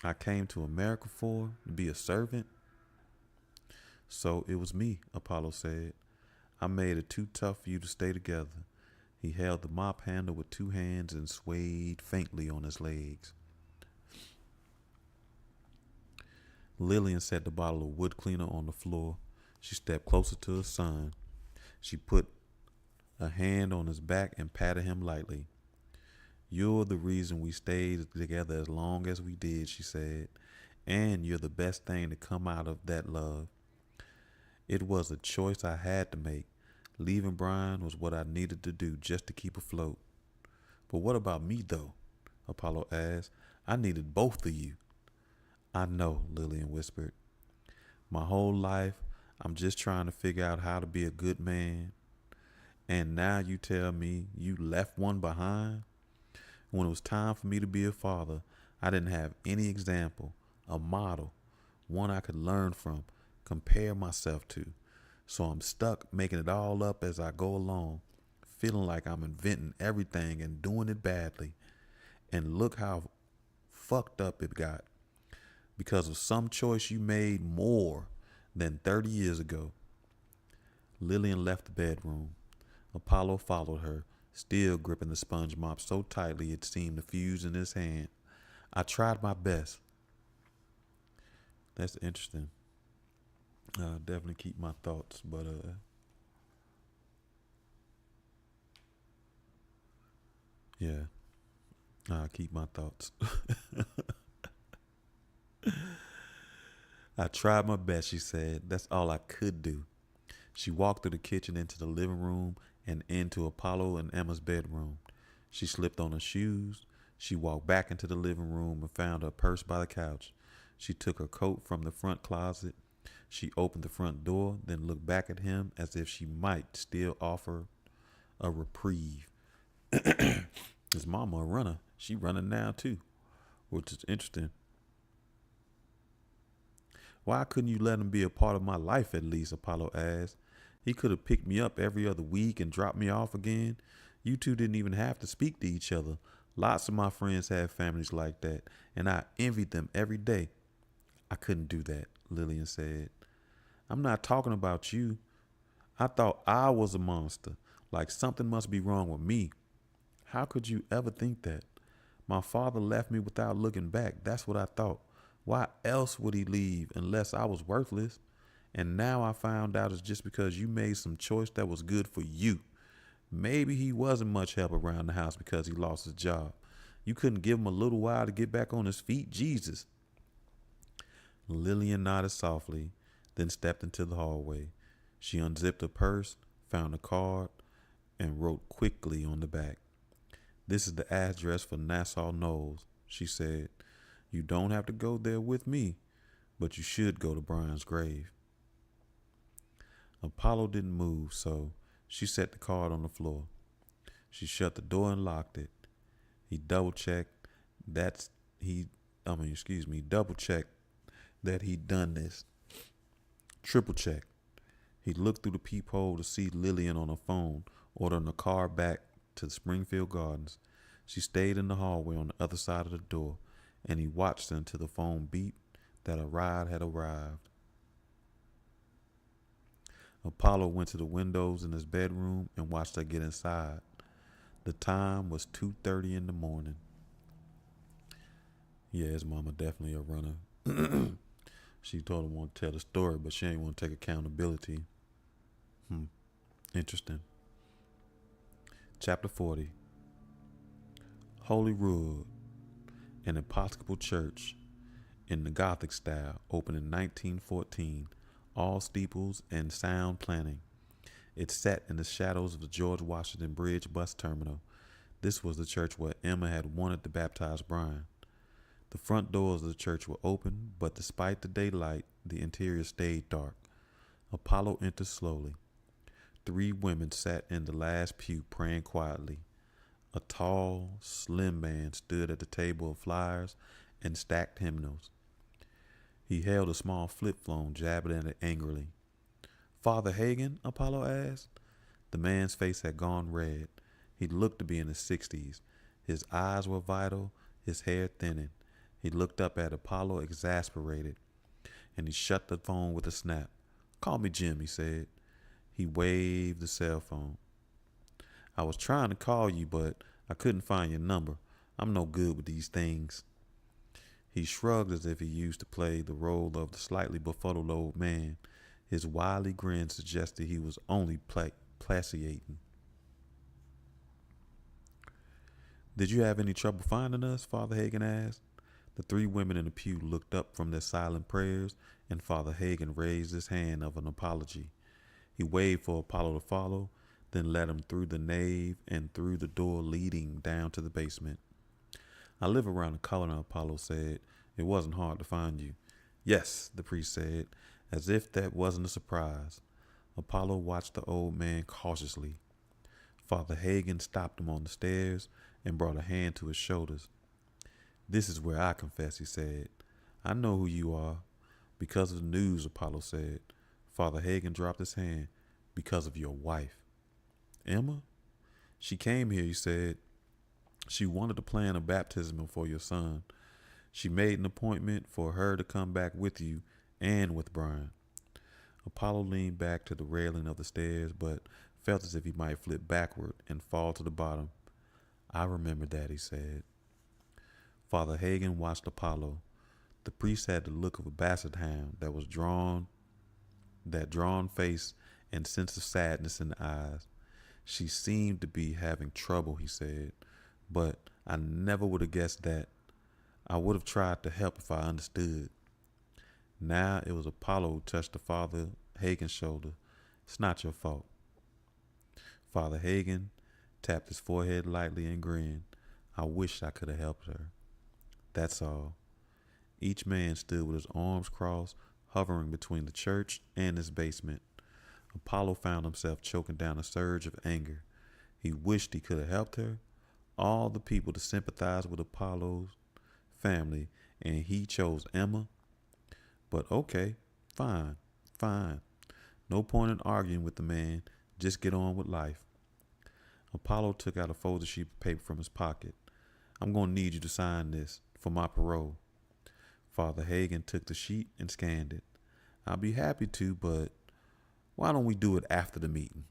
Speaker 1: I came to America for, to be a servant. So it was me, Apollo said. I made it too tough for you to stay together. He held the mop handle with 2 hands and swayed faintly on his legs. Lillian set the bottle of wood cleaner on the floor. She stepped closer to her son. She put a hand on his back and patted him lightly. You're the reason we stayed together as long as we did, she said, and you're the best thing to come out of that love. It was a choice I had to make. Leaving Brian was what I needed to do just to keep afloat. But what about me, though? Apollo asked. I needed both of you. I know, Lillian whispered. My whole life, I'm just trying to figure out how to be a good man. And now you tell me you left one behind? When it was time for me to be a father, I didn't have any example, a model, one I could learn from, compare myself to. So I'm stuck making it all up as I go along, feeling like I'm inventing everything and doing it badly. And look how fucked up it got because of some choice you made more than 30 years ago. Lillian left the bedroom. Apollo followed her, still gripping the sponge mop so tightly it seemed to fuse in his hand. I tried my best. That's interesting. I'll definitely keep my thoughts, but yeah, I'll keep my thoughts. I tried my best, she said. That's all I could do. She walked through the kitchen into the living room and into Apollo and Emma's bedroom. She slipped on her shoes. She walked back into the living room and found her purse by the couch. She took her coat from the front closet. She opened the front door, then looked back at him as if she might still offer a reprieve. His mama a runner. She running now too, which is interesting. Why couldn't you let him be a part of my life at least? Apollo asked. He could have picked me up every other week and dropped me off again. You two didn't even have to speak to each other. Lots of my friends have families like that, and I envied them every day. I couldn't do that, Lillian said. I'm not talking about you. I thought I was a monster, like something must be wrong with me. How could you ever think that? My father left me without looking back. That's what I thought. Why else would he leave unless I was worthless? And now I found out it's just because you made some choice that was good for you. Maybe he wasn't much help around the house because he lost his job. You couldn't give him a little while to get back on his feet? Jesus. Lillian nodded softly, then stepped into the hallway. She unzipped her purse, found a card, and wrote quickly on the back. This is the address for Nassau Knolls, she said. You don't have to go there with me, but you should go to Brian's grave. Apollo didn't move, so she set the card on the floor. She shut the door and locked it. He double checked double checked that he'd done this. Triple checked. He looked through the peephole to see Lillian on her phone, ordering a car back to the Springfield Gardens. She stayed in the hallway on the other side of the door, and he watched her until the phone beeped that a ride had arrived. Apollo went to the windows in his bedroom and watched her get inside. The time was 2:30 in the morning. Yeah, his mama definitely a runner. She told him want to tell the story, but she ain't want to take accountability. Interesting. Chapter 40. Holyrood, an Episcopal church in the Gothic style, opened in 1914, all steeples and sound planning. It sat in the shadows of the George Washington Bridge bus terminal. This was the church where Emma had wanted to baptize Brian. The front doors of the church were open, but despite the daylight, the interior stayed dark. Apollo entered slowly. 3 women sat in the last pew praying quietly. A tall, slim man stood at the table of flyers and stacked hymnals. He held a small flip phone, jabbing at it angrily. Father Hagen? Apollo asked. The man's face had gone red. He looked to be in his 60s. His eyes were vital, his hair thinning. He looked up at Apollo, exasperated, and he shut the phone with a snap. Call me Jim, he said. He waved the cell phone. I was trying to call you, but I couldn't find your number. I'm no good with these things. He shrugged as if he used to play the role of the slightly befuddled old man. His wily grin suggested he was only placating. Did you have any trouble finding us? Father Hagen asked. The 3 women in the pew looked up from their silent prayers, and Father Hagen raised his hand of an apology. He waved for Apollo to follow, then led him through the nave and through the door leading down to the basement. I live around the corner, Apollo said. It wasn't hard to find you. Yes, the priest said, as if that wasn't a surprise. Apollo watched the old man cautiously. Father Hagen stopped him on the stairs and brought a hand to his shoulders. This is where I confess, he said. I know who you are. Because of the news, Apollo said. Father Hagen dropped his hand. Because of your wife. Emma? She came here, he said. She wanted to plan a baptism for your son. She made an appointment for her to come back with you and with Brian. Apollo leaned back to the railing of the stairs, but felt as if he might flip backward and fall to the bottom. I remember that, he said. Father Hagen watched Apollo. The priest had the look of a basset hound that drawn face and sense of sadness in the eyes. She seemed to be having trouble, he said, but I never would have guessed that. I would have tried to help if I understood. Now it was Apollo who touched the Father Hagen's shoulder. It's not your fault. Father Hagen tapped his forehead lightly and grinned. I wish I could have helped her. That's all. Each man stood with his arms crossed, hovering between the church and his basement. Apollo found himself choking down a surge of anger. He wished he could have helped her, all the people to sympathize with Apollo's family, and he chose Emma. But okay, fine. No point in arguing with the man. Just get on with life. Apollo took out a folded sheet of paper from his pocket. I'm going to need you to sign this for my parole. Father Hagen took the sheet and scanned it. I'll be happy to, but why don't we do it after the meeting?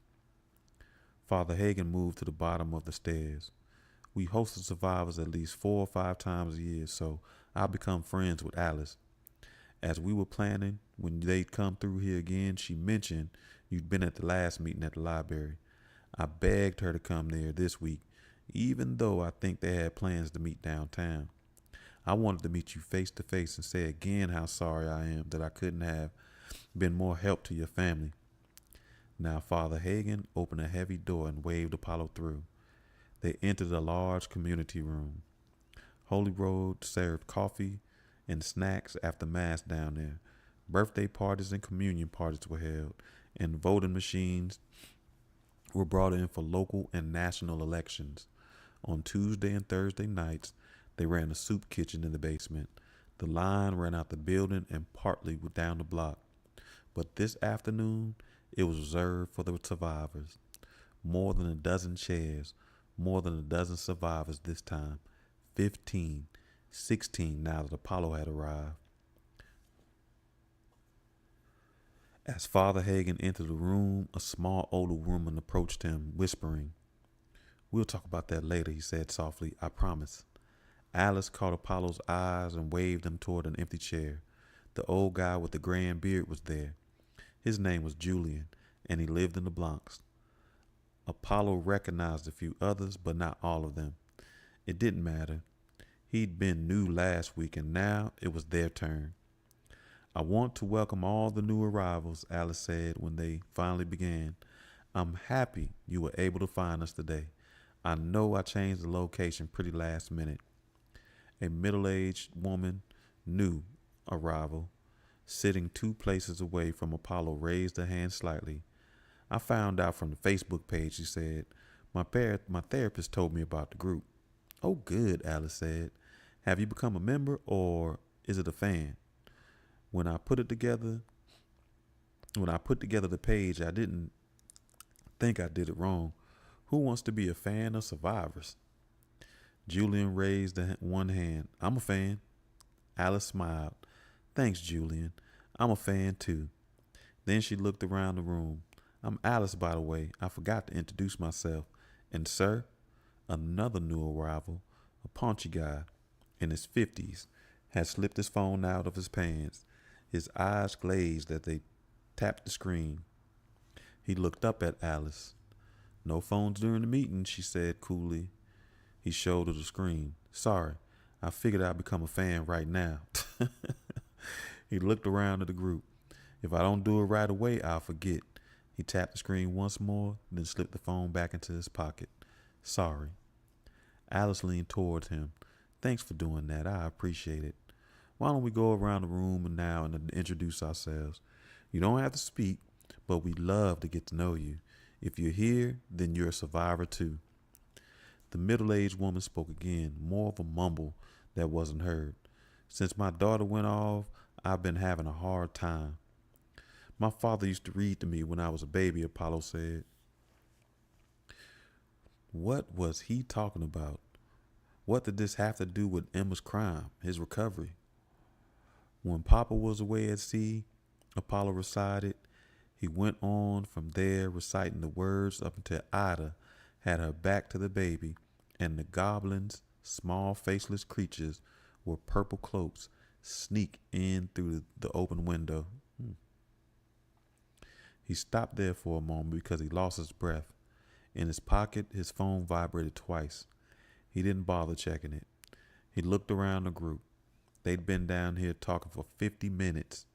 Speaker 1: Father Hagen moved to the bottom of the stairs. We hosted survivors at least 4 or 5 times a year, so I become friends with Alice. As we were planning, when they'd come through here again, she mentioned you'd been at the last meeting at the library. I begged her to come there this week, even though I think they had plans to meet downtown. I wanted to meet you face to face and say again how sorry I am that I couldn't have been more help to your family. Now Father Hagen opened a heavy door and waved Apollo through. They entered a large community room. Holy Road served coffee and snacks after Mass down there. Birthday parties and communion parties were held, and voting machines were brought in for local and national elections. On Tuesday and Thursday nights, they ran a soup kitchen in the basement. The line ran out the building and partly down the block. But this afternoon, it was reserved for the survivors. More than a dozen chairs, more than a dozen survivors this time. 15, 16 now that Apollo had arrived. As Father Hagen entered the room, a small older woman approached him, whispering. We'll talk about that later, he said softly. I promise. Alice caught Apollo's eyes and waved him toward an empty chair. The old guy with the grand beard was there. His name was Julian, and he lived in the Bronx. Apollo recognized a few others, but not all of them. It didn't matter. He'd been new last week, and now it was their turn. I want to welcome all the new arrivals, Alice said when they finally began. I'm happy you were able to find us today. I know I changed the location pretty last minute. A middle-aged woman, new arrival, sitting 2 places away from Apollo, raised her hand slightly. I found out from the Facebook page, she said. My therapist told me about the group. Oh, good, Alice said. Have you become a member, or is it a fan? When I put together the page, I didn't think I did it wrong. Who wants to be a fan of survivors? Julian raised one hand. I'm a fan. Alice smiled. Thanks, Julian. I'm a fan too. Then she looked around the room. I'm Alice, by the way. I forgot to introduce myself. And sir, another new arrival, a paunchy guy in his 50s, had slipped his phone out of his pants. His eyes glazed as they tapped the screen. He looked up at Alice. No phones during the meeting, she said coolly. He showed her the screen. Sorry, I figured I'd become a fan right now. He looked around at the group. If I don't do it right away, I'll forget. He tapped the screen once more, then slipped the phone back into his pocket. Sorry. Alice leaned towards him. Thanks for doing that. I appreciate it. Why don't we go around the room now and introduce ourselves? You don't have to speak, but we'd love to get to know you. If you're here, then you're a survivor too. The middle-aged woman spoke again, more of a mumble that wasn't heard. Since my daughter went off, I've been having a hard time. My father used to read to me when I was a baby, Apollo said. What was he talking about? What did this have to do with Emma's crime, his recovery? When Papa was away at sea, Apollo recited, he went on from there reciting the words up until Ida had her back to the baby and the goblins, small faceless creatures with purple cloaks, sneak in through the open window. He stopped there for a moment because he lost his breath. In his pocket, his phone vibrated twice. He didn't bother checking it. He looked around the group. They'd been down here talking for 50 minutes.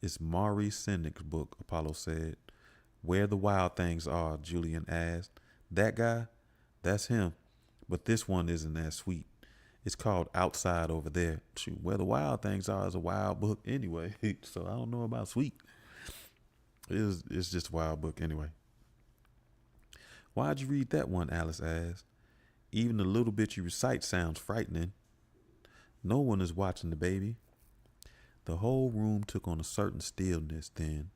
Speaker 1: It's Maurice Sennick's book, Apollo said. Where the Wild Things Are, Julian asked. That guy? That's him. But this one isn't as sweet. It's called Outside Over There. Shoot, Where the Wild Things Are is a wild book anyway, so I don't know about sweet. It's just a wild book anyway. Why'd you read that one? Alice asked. Even the little bit you recite sounds frightening. No one is watching the baby. The whole room took on a certain stillness then.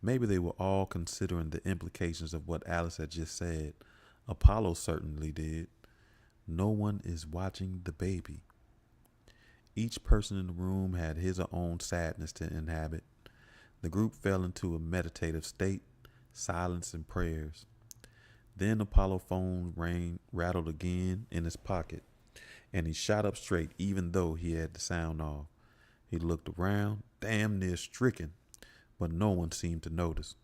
Speaker 1: Maybe they were all considering the implications of what Alice had just said. Apollo certainly did. No one is watching the baby. Each person in the room had his or own sadness to inhabit. The group fell into a meditative state, silence and prayers. Then Apollo's phone rattled again in his pocket, and he shot up straight even though he had the sound off. He looked around, damn near stricken, but no one seemed to notice.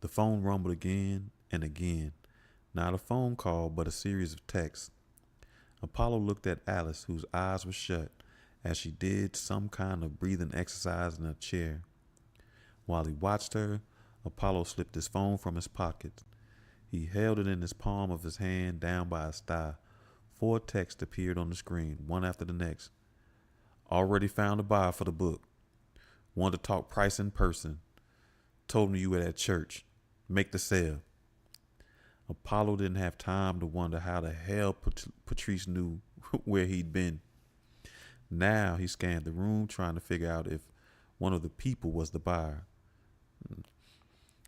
Speaker 1: The phone rumbled again and again. Not a phone call, but a series of texts. Apollo looked at Alice, whose eyes were shut, as she did some kind of breathing exercise in a chair. While he watched her, Apollo slipped his phone from his pocket. He held it in his palm of his hand down by his thigh. 4 texts appeared on the screen, one after the next. Already found a buyer for the book. Want to talk price in person. Told me you were at church. Make the sale. Apollo didn't have time to wonder how the hell Patrice knew where he'd been. Now he scanned the room trying to figure out if one of the people was the buyer.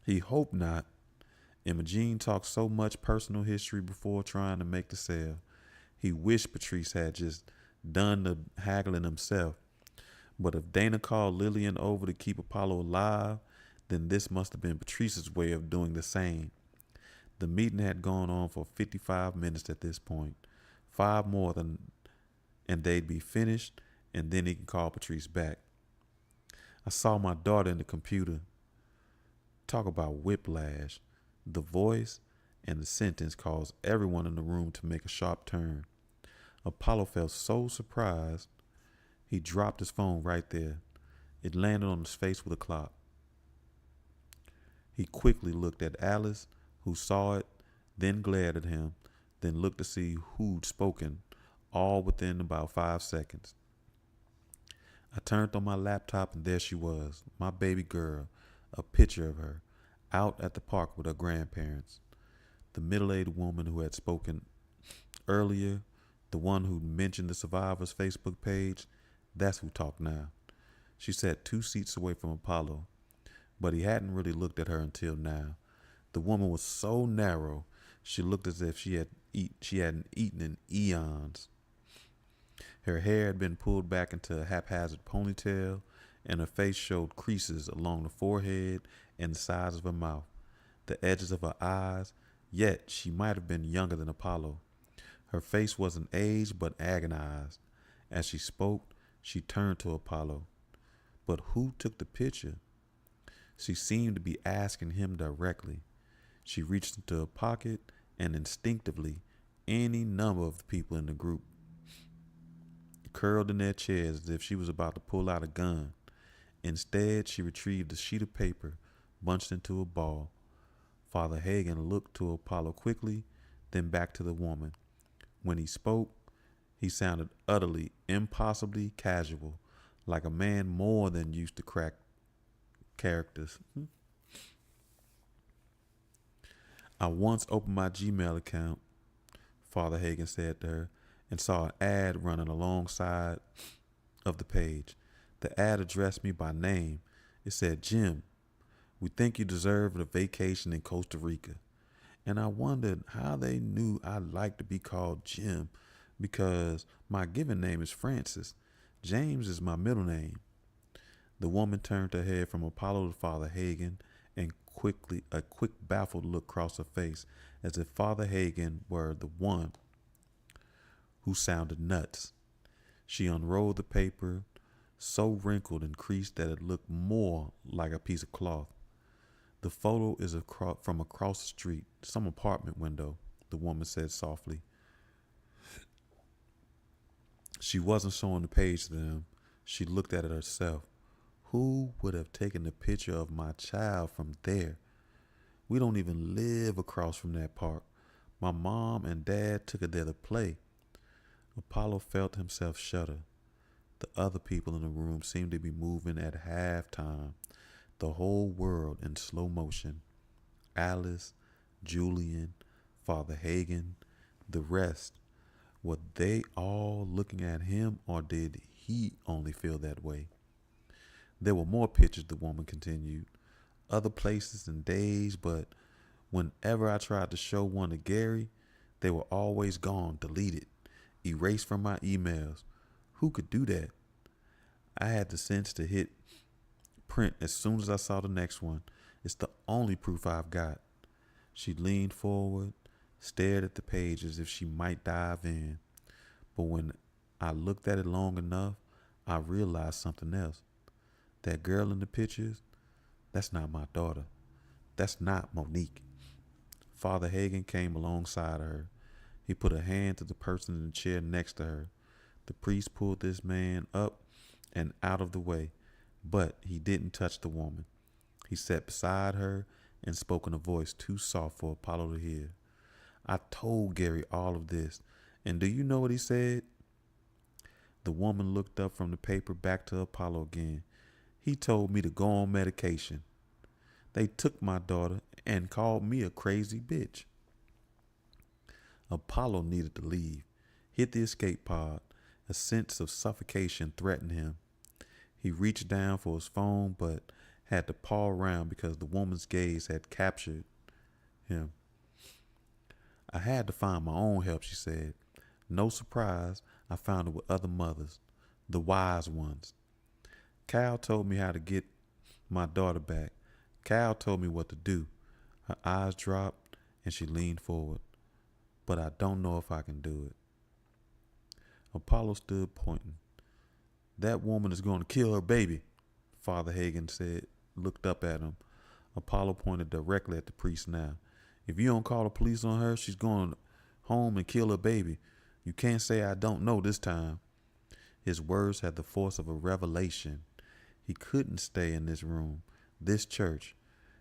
Speaker 1: He hoped not. Imogene talked so much personal history before trying to make the sale. He wished Patrice had just done the haggling himself. But if Dana called Lillian over to keep Apollo alive, then this must have been Patrice's way of doing the same. The meeting had gone on for 55 minutes at this point. 5 more and they'd be finished, and then he can call Patrice back. I saw my daughter in the computer. Talk about whiplash. The voice and the sentence caused everyone in the room to make a sharp turn. Apollo felt so surprised, he dropped his phone right there. It landed on his face with a clop. He quickly looked at Alice, who saw it, then glared at him, then looked to see who'd spoken, all within about 5 seconds. I turned on my laptop and there she was, my baby girl, a picture of her, out at the park with her grandparents. The middle-aged woman who had spoken earlier, the one who mentioned the survivor's Facebook page, that's who talked now. She sat 2 seats away from Apollo, but he hadn't really looked at her until now. The woman was so narrow, she looked as if she hadn't eaten in eons. Her hair had been pulled back into a haphazard ponytail, and her face showed creases along the forehead and the sides of her mouth, the edges of her eyes, yet she might have been younger than Apollo. Her face wasn't aged but agonized. As she spoke, she turned to Apollo. But who took the picture? She seemed to be asking him directly. She reached into her pocket and instinctively, any number of the people in the group curled in their chairs as if she was about to pull out a gun. Instead, she retrieved a sheet of paper, bunched into a ball. Father Hagen looked to Apollo quickly, then back to the woman. When he spoke, he sounded utterly, impossibly casual, like a man more than used to crack characters. I once opened my Gmail account, Father Hagen said to her, and saw an ad running alongside of the page. The ad addressed me by name. It said, Jim, we think you deserve a vacation in Costa Rica. And I wondered how they knew I liked to be called Jim because my given name is Francis. James is my middle name. The woman turned her head from Apollo to Father Hagen, and quickly a quick baffled look crossed her face, as if Father Hagen were the one who sounded nuts. She unrolled the paper, so wrinkled and creased that it looked more like a piece of cloth. The photo is from across the street, some apartment window, the woman said softly. She wasn't showing the page to them. She looked at it herself. Who would have taken the picture of my child from there? We don't even live across from that park. My mom and dad took her there to play. Apollo felt himself shudder. The other people in the room seemed to be moving at halftime, the whole world in slow motion. Alice, Julian, Father Hagen, the rest. Were they all looking at him, or did he only feel that way? There were more pictures, the woman continued. Other places and days, but whenever I tried to show one to Gary, they were always gone, deleted, erased from my emails. Who could do that? I had the sense to hit print as soon as I saw the next one. It's the only proof I've got. She leaned forward, stared at the page as if she might dive in. But when I looked at it long enough, I realized something else. That girl in the pictures, that's not my daughter. That's not Monique. Father Hagen came alongside of her. He put a hand to the person in the chair next to her. The priest pulled this man up and out of the way, but he didn't touch the woman. He sat beside her and spoke in a voice too soft for Apollo to hear. I told Gary all of this, and do you know what he said? The woman looked up from the paper back to Apollo again. He told me to go on medication. They took my daughter and called me a crazy bitch. Apollo needed to leave. Hit the escape pod. A sense of suffocation threatened him. He reached down for his phone, but had to paw around because the woman's gaze had captured him. I had to find my own help, she said. No surprise, I found it with other mothers, the wise ones. Cal told me how to get my daughter back. Cal told me what to do. Her eyes dropped and she leaned forward. But I don't know if I can do it. Apollo stood pointing. That woman is going to kill her baby, Father Hagen said, looked up at him. Apollo pointed directly at the priest now. If you don't call the police on her, she's going home and kill her baby. You can't say I don't know this time. His words had the force of a revelation. He couldn't stay in this room, this church.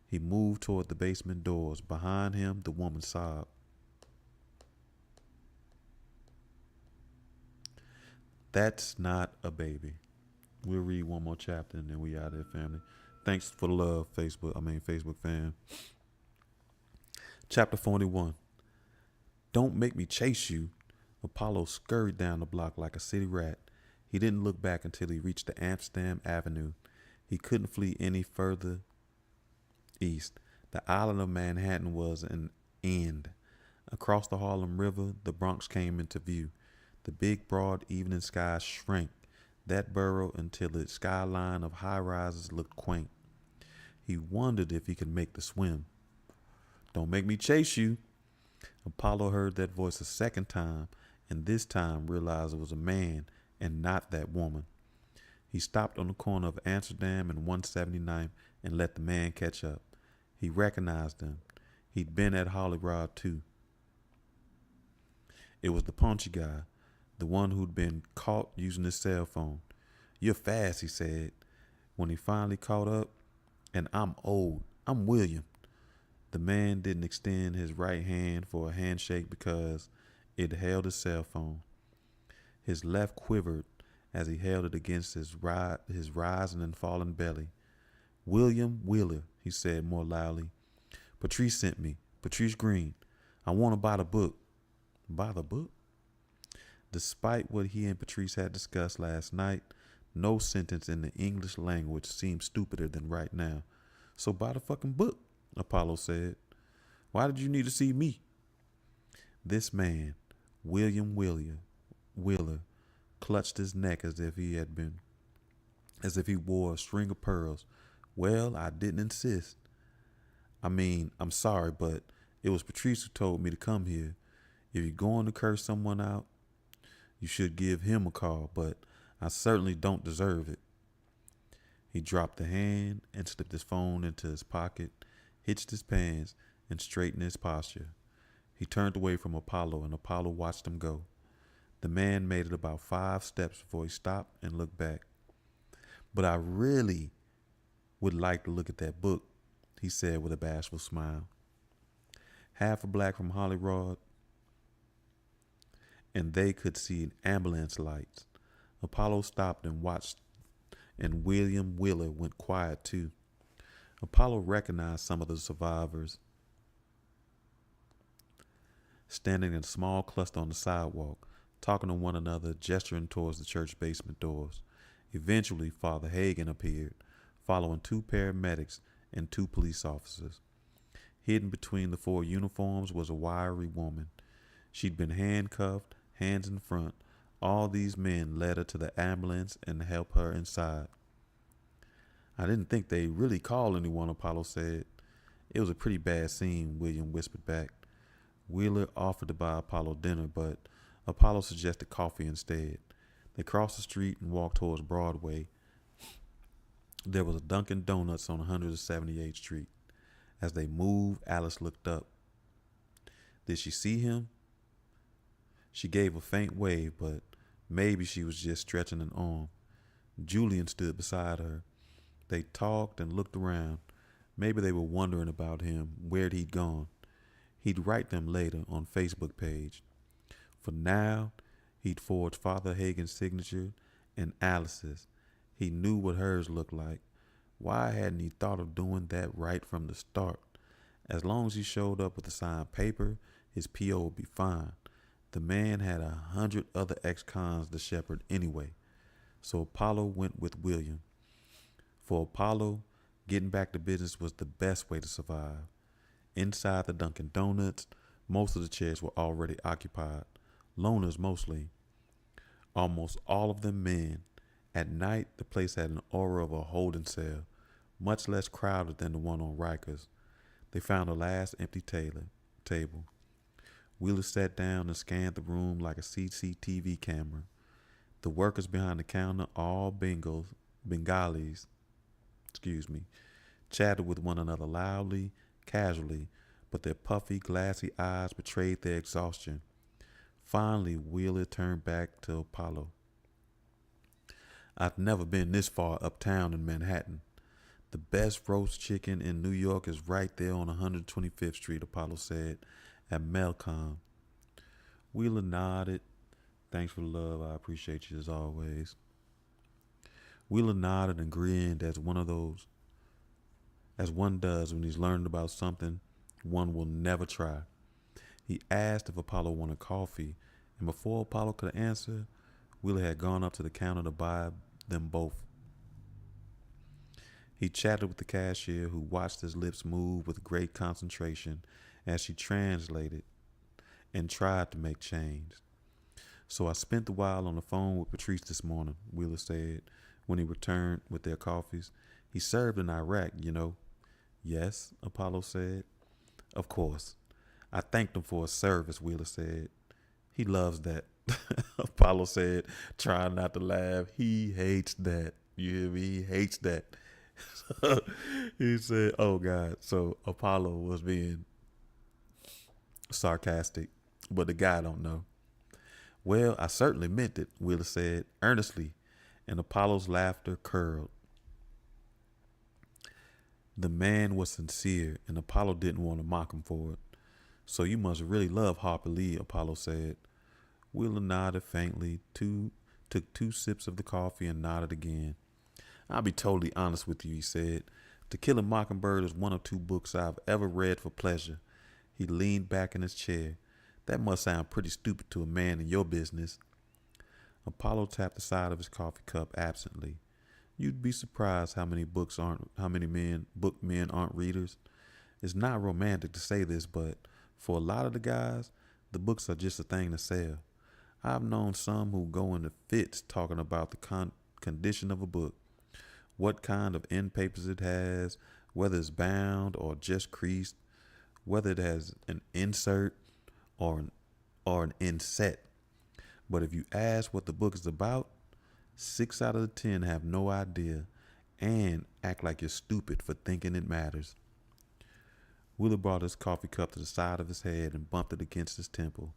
Speaker 1: He moved toward the basement doors. Behind him, the woman sobbed. That's not a baby. We'll read one more chapter and then we out of here, family. Thanks for the love, Facebook fam. Chapter 41. Don't make me chase you. Apollo scurried down the block like a city rat. He didn't look back until he reached the Amsterdam Avenue. He couldn't flee any further east. The island of Manhattan was an end. Across the Harlem River, the Bronx came into view. The big, broad evening sky shrank that borough until its skyline of high-rises looked quaint. He wondered if he could make the swim. Don't make me chase you. Apollo heard that voice a second time, and this time realized it was a man and not that woman. He stopped on the corner of Amsterdam and 179th and let the man catch up. He recognized him. He'd been at Hollywood too. It was the paunchy guy, the one who'd been caught using his cell phone. You're fast, he said, when he finally caught up. And I'm old. I'm William. The man didn't extend his right hand for a handshake because it held his cell phone. His left quivered as he held it against his rising and falling belly. William Wheeler, he said more loudly. Patrice sent me. Patrice Green. I want to buy the book. Buy the book? Despite what he and Patrice had discussed last night, No sentence in the English language seems stupider than right now. So buy the fucking book, Apollo said. Why did you need to see me? This man, William Wheeler, clutched his neck as if he wore a string of pearls. Well, I didn't insist. I mean, I'm sorry, but it was Patrice who told me to come here. If you're going to curse someone out, you should give him a call, but I certainly don't deserve it. He dropped the hand and slipped his phone into his pocket, hitched his pants, and straightened his posture. He turned away from Apollo, and Apollo watched him go. The man made it about 5 steps before he stopped and looked back. But I really would like to look at that book, he said with a bashful smile. Half a block from Hollywood, and they could see ambulance lights. Apollo stopped and watched, and William Wheeler went quiet too. Apollo recognized some of the survivors standing in a small cluster on the sidewalk, talking to one another, gesturing towards the church basement doors. Eventually, Father Hagen appeared, following 2 paramedics and 2 police officers. Hidden between the 4 uniforms was a wiry woman. She'd been handcuffed, hands in front. All these men led her to the ambulance and helped her inside. I didn't think they really called anyone, Apollo said. It was a pretty bad scene, William whispered back. Wheeler offered to buy Apollo dinner, but Apollo suggested coffee instead. They crossed the street and walked towards Broadway. There was a Dunkin' Donuts on 178th Street. As they moved, Alice looked up. Did she see him? She gave a faint wave, but maybe she was just stretching an arm. Julian stood beside her. They talked and looked around. Maybe they were wondering about him, where'd he'd gone. He'd write them later on Facebook page. For now, he'd forged Father Hagen's signature and Alice's. He knew what hers looked like. Why hadn't he thought of doing that right from the start? As long as he showed up with a signed paper, his PO would be fine. The man had 100 other ex-cons to shepherd anyway. So Apollo went with William. For Apollo, getting back to business was the best way to survive. Inside the Dunkin' Donuts, most of the chairs were already occupied. Loners mostly. Almost all of them men. At night, the place had an aura of a holding cell, much less crowded than the one on Rikers. They found the last empty table. Wheeler sat down and scanned the room like a CCTV camera. The workers behind the counter, all Bengalis, chatted with one another loudly, casually, but their puffy, glassy eyes betrayed their exhaustion. Finally, Wheeler turned back to Apollo. I've never been this far uptown in Manhattan. The best roast chicken in New York is right there on 125th Street, Apollo said, at Melcom. Wheeler nodded. Thanks for the love. I appreciate you as always. Wheeler nodded and grinned as one does when he's learned about something one will never try. He asked if Apollo wanted coffee, and before Apollo could answer, Wheeler had gone up to the counter to buy them both. He chatted with the cashier, who watched his lips move with great concentration as she translated and tried to make change. So I spent the while on the phone with Patrice this morning, Wheeler said when he returned with their coffees. He served in Iraq, you know. Yes, Apollo said. Of course. I thanked him for his service, Wheeler said. He loves that, Apollo said, trying not to laugh. He hates that. You hear me? He hates that. He said, oh, God. So Apollo was being sarcastic, but the guy don't know. Well, I certainly meant it, Wheeler said earnestly, and Apollo's laughter curled. The man was sincere, and Apollo didn't want to mock him for it. So you must really love Harper Lee, Apollo said. Wheeler nodded faintly, took 2 sips of the coffee and nodded again. I'll be totally honest with you, he said. To Kill a Mockingbird is one of 2 books I've ever read for pleasure. He leaned back in his chair. That must sound pretty stupid to a man in your business. Apollo tapped the side of his coffee cup absently. You'd be surprised how many book men aren't readers. It's not romantic to say this, but for a lot of the guys, the books are just a thing to sell. I've known some who go into fits talking about the condition of a book, what kind of end papers it has, whether it's bound or just creased, whether it has an insert or an inset. But if you ask what the book is about, 6 out of the 10 have no idea and act like you're stupid for thinking it matters. Wheeler brought his coffee cup to the side of his head and bumped it against his temple.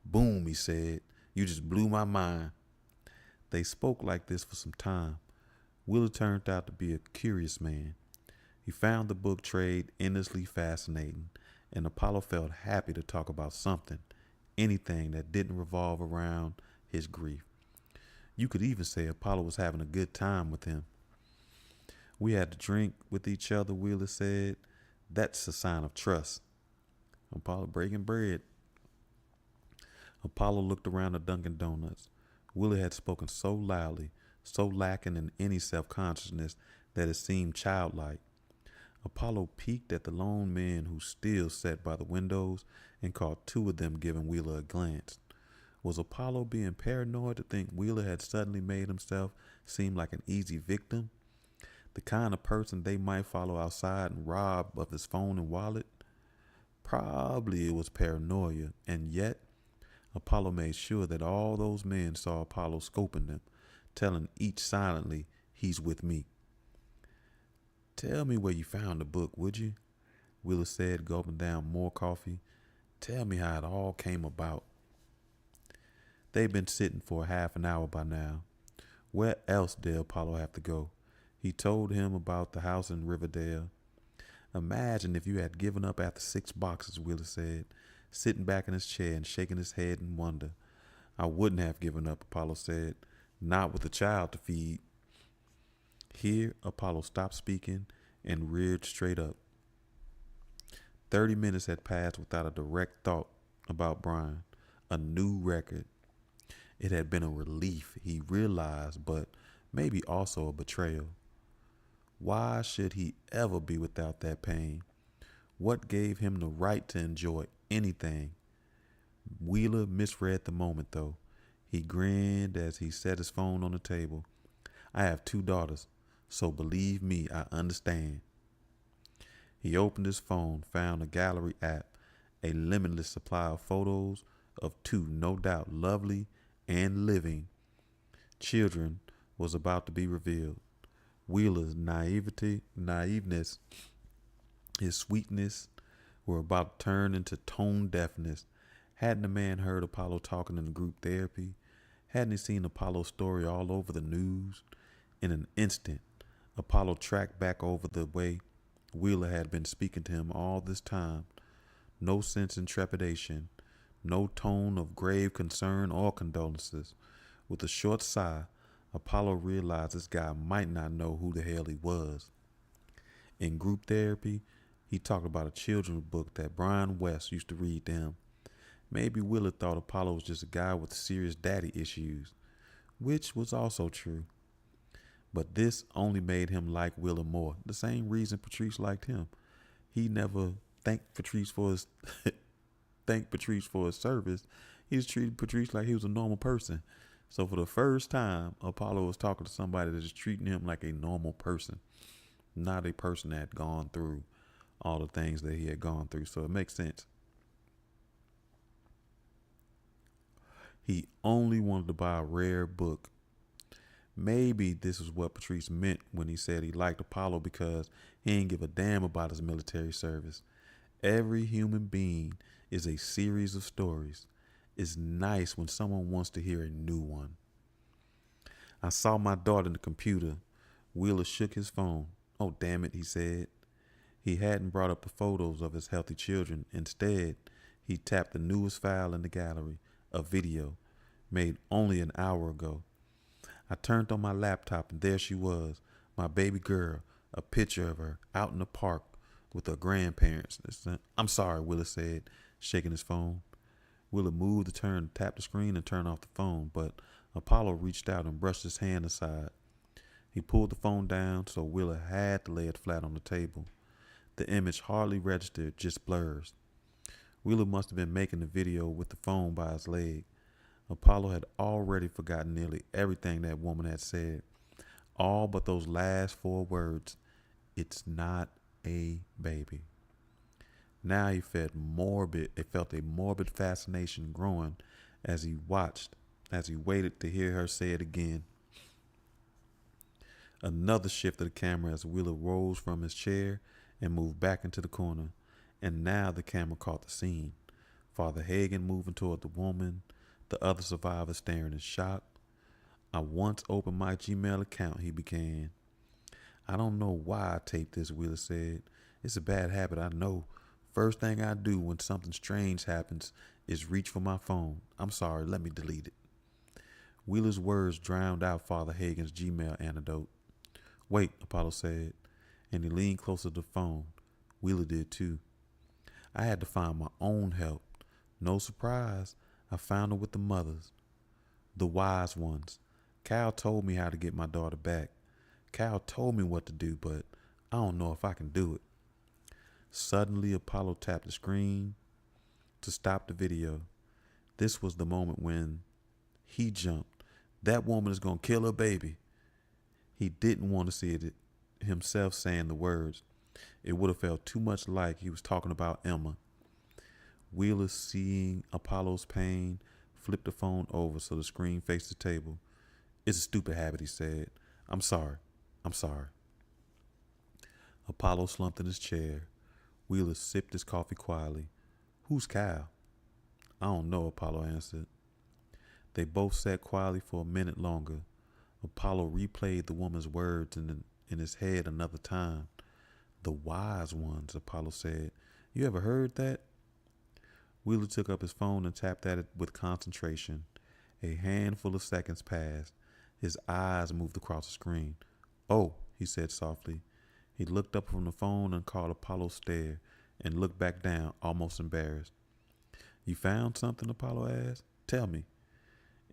Speaker 1: Boom, he said. You just blew my mind. They spoke like this for some time. Wheeler turned out to be a curious man. He found the book trade endlessly fascinating, and Apollo felt happy to talk about something, anything that didn't revolve around his grief. You could even say Apollo was having a good time with him. We had to drink with each other, Wheeler said. That's a sign of trust. Apollo breaking bread. Apollo looked around the Dunkin' Donuts. Wheeler had spoken so loudly, so lacking in any self-consciousness that it seemed childlike. Apollo peeked at the lone men who still sat by the windows and caught two of them giving Wheeler a glance. Was Apollo being paranoid to think Wheeler had suddenly made himself seem like an easy victim? The kind of person they might follow outside and rob of his phone and wallet? Probably it was paranoia, and yet Apollo made sure that all those men saw Apollo scoping them, telling each silently, he's with me. Tell me where you found the book, would you? Wheeler said, gulping down more coffee. Tell me how it all came about. They'd been sitting for a half an hour by now. Where else did Apollo have to go? He told him about the house in Riverdale. Imagine if you had given up after 6 boxes, Wheeler said, sitting back in his chair and shaking his head in wonder. I wouldn't have given up, Apollo said, not with a child to feed. Here, Apollo stopped speaking and reared straight up. 30 minutes had passed without a direct thought about Brian, a new record. It had been a relief, he realized, but maybe also a betrayal. Why should he ever be without that pain? What gave him the right to enjoy anything? Wheeler misread the moment, though. He grinned as he set his phone on the table. I have 2 daughters, so believe me, I understand. He opened his phone, found a gallery app, a limitless supply of photos of 2, no doubt, lovely and living children was about to be revealed. Wheeler's naiveness, his sweetness were about to turn into tone deafness. Hadn't the man heard Apollo talking in group therapy? Hadn't he seen Apollo's story all over the news? In an instant, Apollo tracked back over the way Wheeler had been speaking to him all this time. No sense in trepidation, no tone of grave concern or condolences. With a short sigh, Apollo realized this guy might not know who the hell he was. In group therapy, he talked about a children's book that Brian West used to read to him. Maybe Wheeler thought Apollo was just a guy with serious daddy issues, which was also true. But this only made him like Wheeler more, the same reason Patrice liked him. He never thanked Patrice for his service. He just treated Patrice like he was a normal person. So for the first time, Apollo was talking to somebody that is treating him like a normal person, not a person that had gone through all the things that he had gone through. So it makes sense. He only wanted to buy a rare book. Maybe this is what Patrice meant when he said he liked Apollo, because he didn't give a damn about his military service. Every human being is a series of stories. It's nice when someone wants to hear a new one. I saw my daughter in the computer. Wheeler shook his phone. Oh, damn it, he said. He hadn't brought up the photos of his healthy children. Instead, he tapped the newest file in the gallery, a video made only an hour ago. I turned on my laptop and there she was, my baby girl, a picture of her out in the park with her grandparents. I'm sorry, Wheeler said, shaking his phone. Wheeler moved to tap the screen and turn off the phone, but Apollo reached out and brushed his hand aside. He pulled the phone down so Wheeler had to lay it flat on the table. The image hardly registered, just blurs. Wheeler must have been making the video with the phone by his leg. Apollo had already forgotten nearly everything that woman had said, all but those last 4 words, "It's not a baby." Now he felt a morbid fascination growing as he waited to hear her say it again. Another shift of the camera as Wheeler rose from his chair and moved back into the corner. And now the camera caught the scene. Father Hagen moving toward the woman, the other survivors staring in shock. "I once opened my Gmail account," he began. "I don't know why I taped this," Wheeler said. "It's a bad habit, I know. First thing I do when something strange happens is reach for my phone. I'm sorry, let me delete it." Wheeler's words drowned out Father Hagen's Gmail anecdote. "Wait," Apollo said, and he leaned closer to the phone. Wheeler did too. "I had to find my own help. No surprise, I found her with the mothers. The wise ones. Cal told me how to get my daughter back. Cal told me what to do, but I don't know if I can do it." Suddenly, Apollo tapped the screen to stop the video. This was the moment when he jumped. "That woman is going to kill her baby." He didn't want to see it himself saying the words. It would have felt too much like he was talking about Emma. Wheeler, seeing Apollo's pain, flipped the phone over so the screen faced the table. "It's a stupid habit," he said. I'm sorry. Apollo slumped in his chair. Wheeler sipped his coffee quietly. "Who's Cal?" "I don't know," Apollo answered. They both sat quietly for a minute longer. Apollo replayed the woman's words in his head another time. "The wise ones," Apollo said. "You ever heard that?" Wheeler took up his phone and tapped at it with concentration. A handful of seconds passed. His eyes moved across the screen. "Oh," he said softly. He looked up from the phone and caught Apollo's stare and looked back down, almost embarrassed. "You found something?" Apollo asked. "Tell me."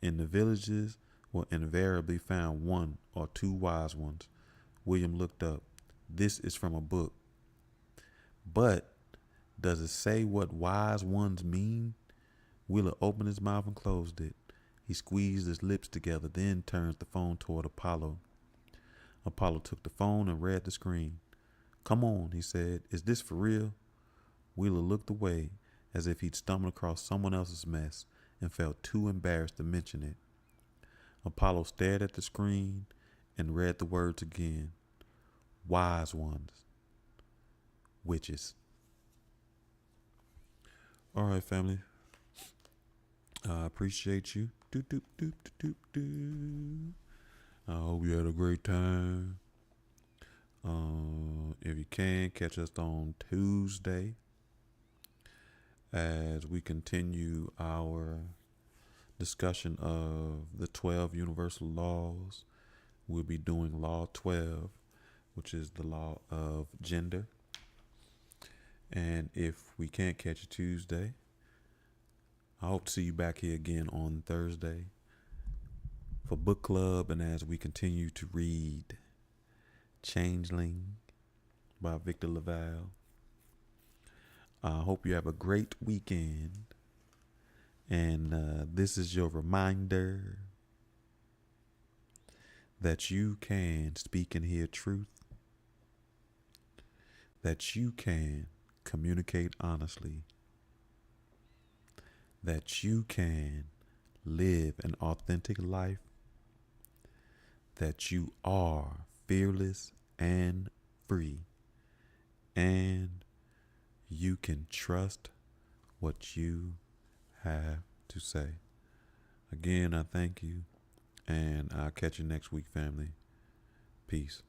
Speaker 1: "In the villages will invariably found 1 or 2 wise ones." William looked up. "This is from a book." "But does it say what wise ones mean?" Wheeler opened his mouth and closed it. He squeezed his lips together, then turned the phone toward Apollo. Apollo took the phone and read the screen. "Come on," he said. "Is this for real?" Wheeler looked away as if he'd stumbled across someone else's mess and felt too embarrassed to mention it. Apollo stared at the screen and read the words again. "Wise ones. Witches." All right, family. I appreciate you. I hope you had a great time. If you can, catch us on Tuesday as we continue our discussion of the 12 universal laws. We'll be doing Law 12, which is the law of gender. And if we can't catch you Tuesday, I hope to see you back here again on Thursday for book club and as we continue to read Changeling by Victor Lavalle. I hope you have a great weekend. And this is your reminder that you can speak and hear truth, that you can communicate honestly, that you can live an authentic life, that you are fearless and free, and you can trust what you have to say. Again, I thank you, and I'll catch you next week, family. Peace.